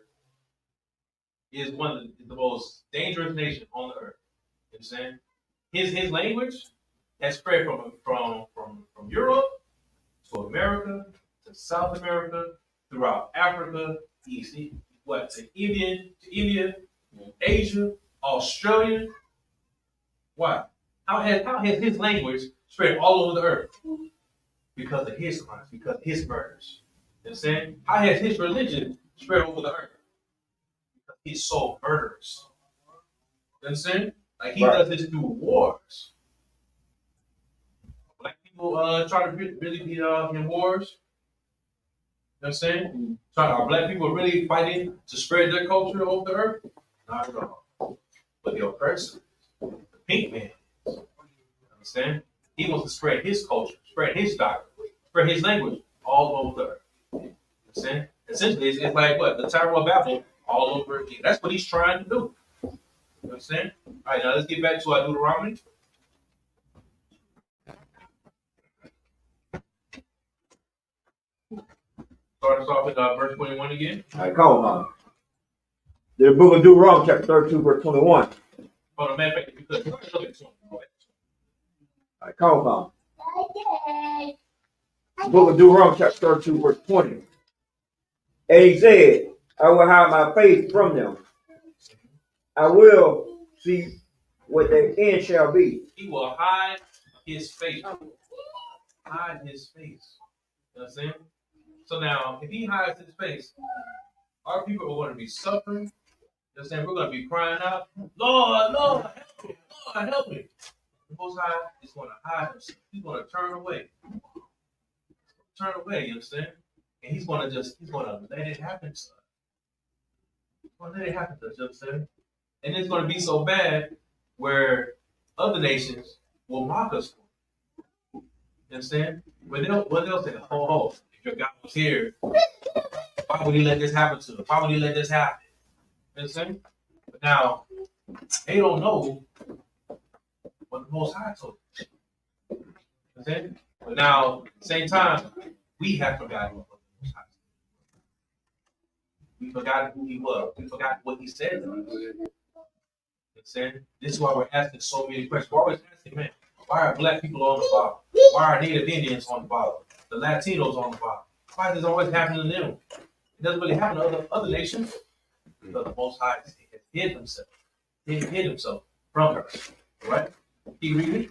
is one of the most dangerous nations on the earth. You understand? His language has spread from Europe to America to South America, throughout Africa, to India, Asia, Australia. Why? How has his language spread all over the earth? Because of his crimes, because of his murders. You understand? How has his religion spread over the earth? Because he's so murderous. You understand? Like he does this through wars. Black people try to really be in wars. You know what I'm saying? Are black people really fighting to spread their culture over the earth? Not at all. But the oppressor, the pink man, you understand? He wants to spread his culture, spread his doctrine, spread his language all over the earth. You understand? Essentially, it's like what? The Tower of Babel all over again. That's what he's trying to do. You understand? All right, now let's get back to our Deuteronomy. Start us off with verse 21 again. All right, come on. The book of Deuteronomy, chapter 32, verse 21. Hold on, matter of fact, if you could, look at this one. Go ahead. All right, come on. The book of Deuteronomy, chapter 32, verse 20. And he said, I will hide my face from them. I will see what their end shall be. He will hide his face. Hide his face. You know what I'm saying? So now, if he hides his face, our people are going to be suffering. You know what I'm saying? We're going to be crying out, Lord, Lord, help me. Lord, help me. The Most High is going to hide himself. He's going to turn away. Turn away, you understand? And he's going to let it happen, son. He's going to let it happen, you understand? And it's going to be so bad where other nations will mock us for it. You understand? When they'll say, oh, if your God was here, why would he let this happen to us? Why would he let this happen? You understand? But now, they don't know what the Most High told them. You understand? But now, at the same time, we have forgotten what the Most High said. We forgot who he was. We forgot what he said to us. You understand? This is why we're asking so many questions. We're always asking, man, why are black people on the bottom? Why are Native Indians on the bottom? The Latinos on the bottom? Why is this always happening to them? It doesn't really happen to other nations. Because the Most High has hid himself. He hid himself from us. Right? Keep reading.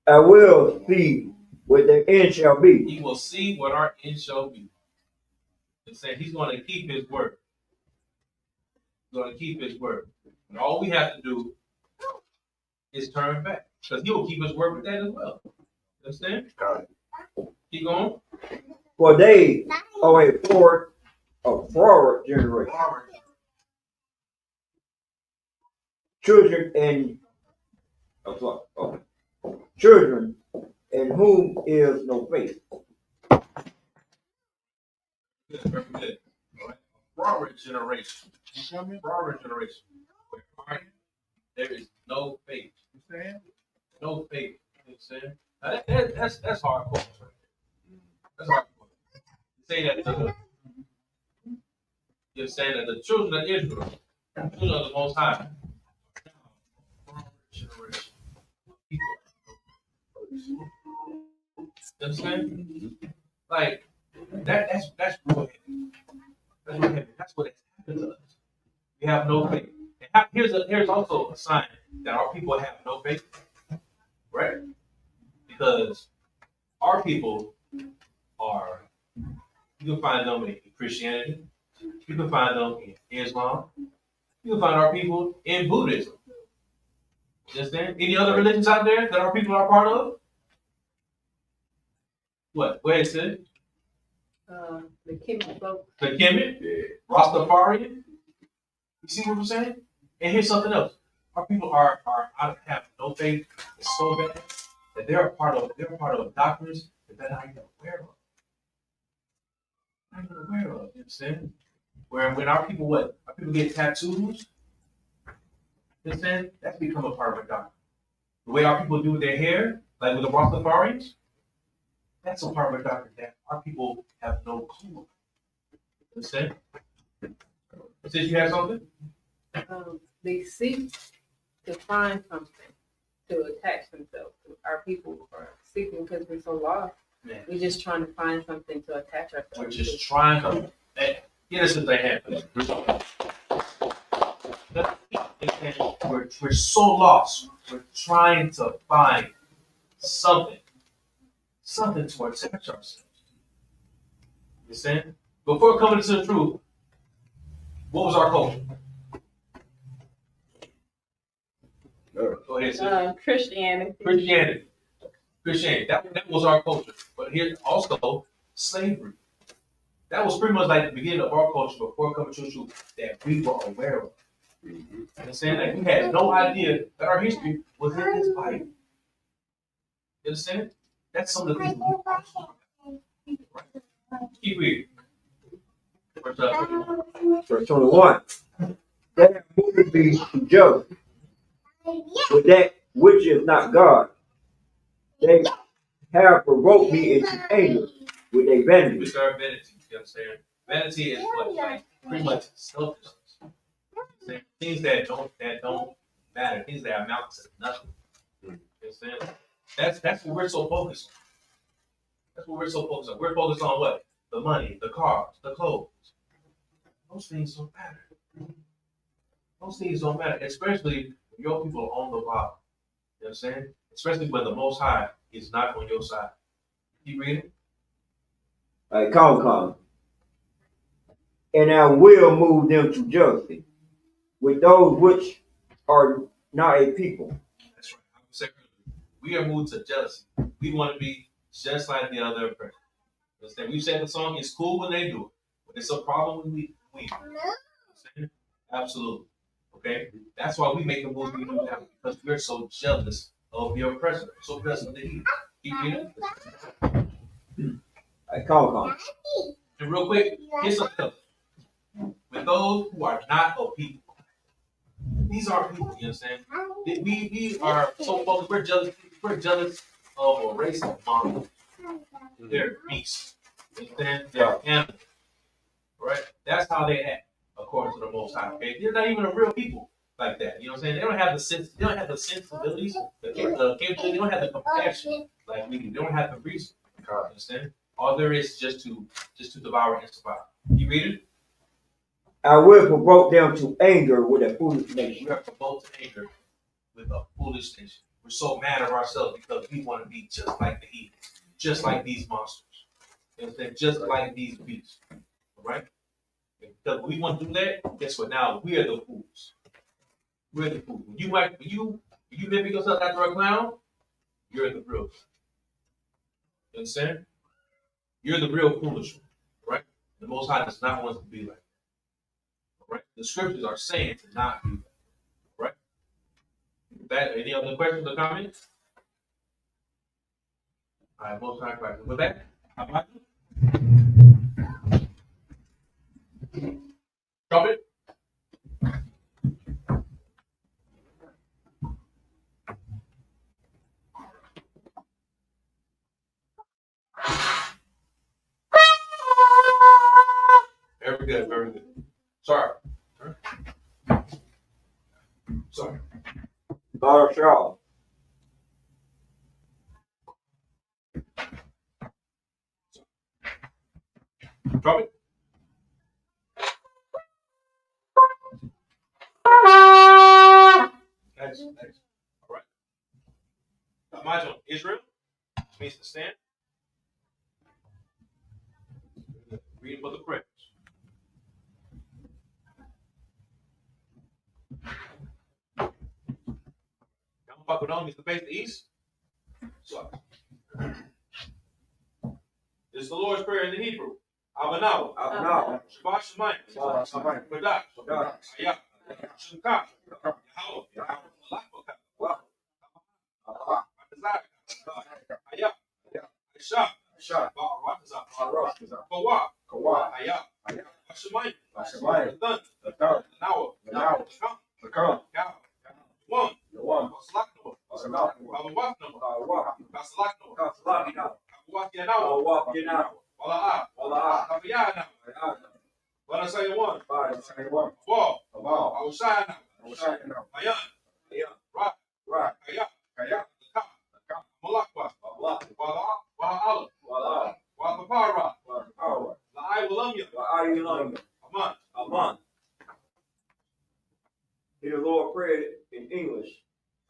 I will see what their end shall be. He will see what our end shall be. It's saying he's going to keep his word. He's going to keep his word. And all we have to do is turn back. Because he will keep his word with that as well. Understand? Keep going. For they are a forward generation. Children in whom is no faith. Good, very good. All right. Forward generation. Former generation. Where there is no faith. No faith. You know what I'm saying? Now that's hardcore. That's hardcore. Say that you're saying that the children of Israel, the children of the Most High, former generation. People. You know what I'm saying? Like that's real heavy. That's real heavy. That's what has happened to us. We have no faith. And here's also a sign that our people have no faith, right? Because our people are, you can find them in Christianity, you can find them in Islam, you can find our people in Buddhism. You understand? Any other religions out there that our people are part of? What? Go ahead, Sid. The Kemet folks. The Kemet? Rastafarian? You see what I'm saying? And here's something else. Our people are have no faith. It's so bad that they're part of doctrines that they're not even aware of. Not even aware of. You understand? Where when our people get tattoos, you understand? That's become a part of a doctrine. The way our people do their hair, like with the Rastafarians, that's a part of a doctrine that our people have no clue. Understand? Since you have something? They seek to find something to attach themselves to. Our people are seeking because we're so lost. Yeah. We're just trying to find something to attach ourselves We're to. just trying to. Get us if they have. We're so lost. We're trying to find something to attach ourselves. You understand? Before coming to the truth, what was our culture? Go ahead, sis. Christianity. Christianity. That was our culture. But here also slavery. That was pretty much like the beginning of our culture before coming to the truth that we were aware of. You understand? Like we had no idea that our history was in this Bible. You understand? That's some of the things we keep reading. Verse 21. They have moved me to judge with that which is not God. They have provoked me into anger with their vanity. We start vanity. You understand? Vanity is what, like pretty much selfishness. Things that don't matter. Things that amount to nothing. You understand? That's what we're so focused on. That's what we're so focused on. We're focused on what? The money, the cars, the clothes. Those things don't matter. Those things don't matter, especially when your people are on the bottom. You know what I'm saying? Especially when the Most High is not on your side. Keep reading. All right, come. And I will move them to justice with those which are not a people. That's right. I would say we are moved to jealousy. We want to be just like the other person. Understand? We said the song is cool when they do it, but it's a problem when we. Absolutely. Okay? That's why we make the moves we do now, because we're so jealous of your oppressor, so jealous of the heathen. Keep reading. All right, come. And real quick, here's something else. With those who are not a people, these are people, you understand? We are so focused, we're jealous of a race of monsters. They're beasts. You understand? They're animals. Right? That's how they act, according to the Most High. Okay? They're not even a real people like that. You know what I'm saying? They don't have the sensibilities, the capability, they don't have the compassion like we do. They don't have the reason. You understand? All there is just to devour and survive. You read it? I will provoke them to anger with a foolish nation. We are provoked to anger with a foolish nation. We're so mad at ourselves because we want to be just like the heathen, just like these monsters. You understand? Just like these beasts. Right? Because we want to do that, guess what? Now we're the fools. We're the fools. When you mimic yourself after a clown, you're the real. You understand? You're the real foolish one, right? The Most High does not want us to be like that. Right? The scriptures are saying to not be that. Right? That any other questions or comments? All right, Most High questions. With that, how about you? Drop it. good, very good. Sorry. Sorry. Daughter Charlotte. Drop it. Next. All right. Imagine Israel means to stand. Read for the prayers. Pakudon means to face the east. So, this is the Lord's Prayer in the Hebrew. Abanaw. Shabbat Shemayim. Badak. Ayah. Shemka. Yahweh. Ayah. Aisha. Ba'aratazah. Kawa. Ayah. Shemayim. Thun. Nawa. Lakam. One. Basalakno. Basalakno. Basalakno. Wala'a. Kaviyana. Let us say one. Ball. Aushana. Mayan. Rock. Kaya. Malakwa. Wa'ala. Wa'apapara. La'ai Walamya. Aman. Hear the Lord pray in English.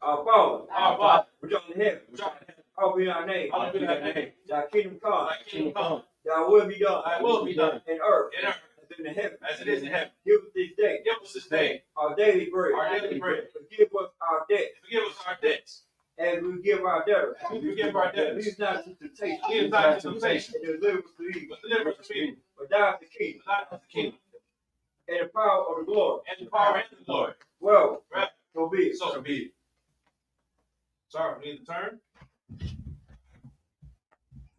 Our Father, which art in heaven, hallowed be thy name. Thy kingdom come. Thy will be done. In earth. As in the heaven. As it is in heaven. Give us this day. Our daily bread. Forgive us our debts. As we give our debtors. Lead us not into temptation. And deliver us from evil. For thine is the kingdom. And the power of the glory. Well, so be it. So be it. Sorry, we need to turn.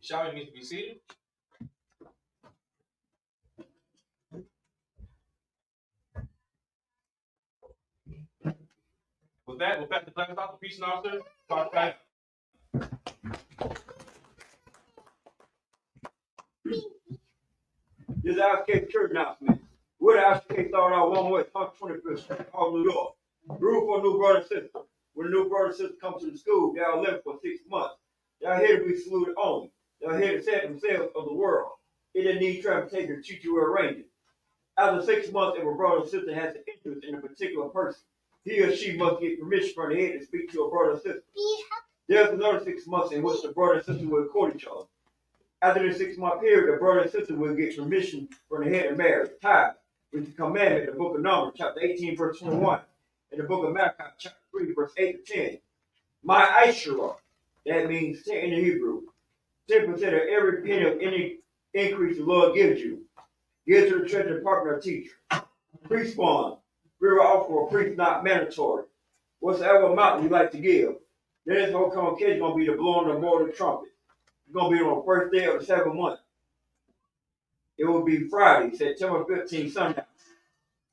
Shouting means to be seated. With that, we'll pass the class off to Peace and Officer. This is ISUPK church announcement. We're the ISUPK started out 1 West 125th Street, New York. Room for a new brother and sister. When a new brother and sister come to the school, they'll live for 6 months. They're here to be saluted only. They're here to set themselves of the world. It didn't need transportation to teach you where arrange it. After 6 months, if a brother or sister has an interest in a particular person, he or she must get permission from the head to speak to a brother or sister. There's another 6 months in which the brother and sister will court each other. After the 6 month period, the brother and sister will get permission from the head to marry. Tithe, which is the commandment in the book of Numbers, chapter 18, verse 21. In the book of Malachi, chapter 3, verse 8 to 10. My Ishura, that means 10 in the Hebrew. 10% of every penny of any increase the Lord gives you. Give to the treasury department or teacher. Priest fund. We will offer a priest not mandatory. Whatsoever amount you like to give. Then this whole convocation is going to be the blowing of the mortal trumpet. It's going to be on the first day of the 7th month. It will be Friday, September 15th, sundown.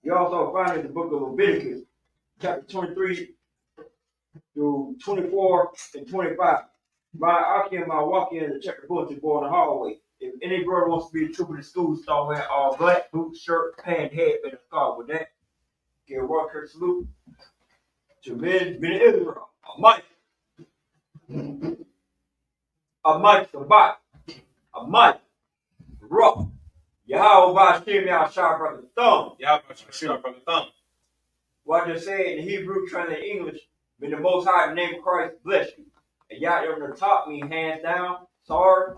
You also find in the book of Leviticus, chapter 23 through 24 and 25. My Aki and my walk in to check the bulletin board in the hallway. If any brother wants to be a trooper in the school, start wearing all black, boots, shirt, pant, headband, and scarf. With that, give a walker salute to men Israel. A mic Sabbath. A mic rock. Yahweh Bashim Yahshua from the thumb. Yahweh from the thumb. What they say in the Hebrew, translated in English, may the Most High in the name of Christ bless you. And Yah on the top mean hands down. Sorry.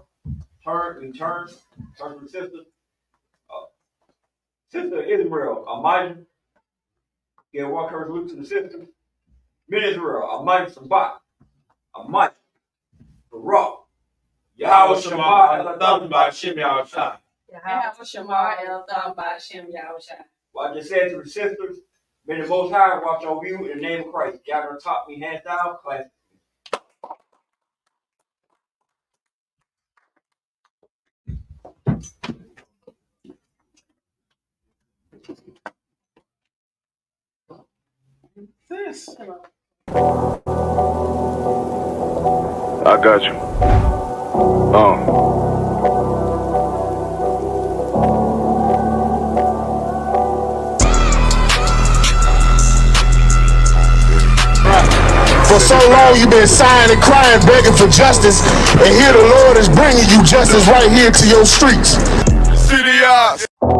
Turn to the sister. Sister Israel, Almighty. Give one curse salute to the sister. Men Israel, Almighty Sabbath. Almighty. Barak. Yahweh Shema El by Shem Yahushua. Yahweh Shema El by Shem Yahushua. What I just said to the sisters, may the Most High watch over you in the name of Christ. Gather on top, me hands down, class. This. I got you. For so long you've been sighing and crying, begging for justice, and here the Lord is bringing you justice right here to your streets. City eyes.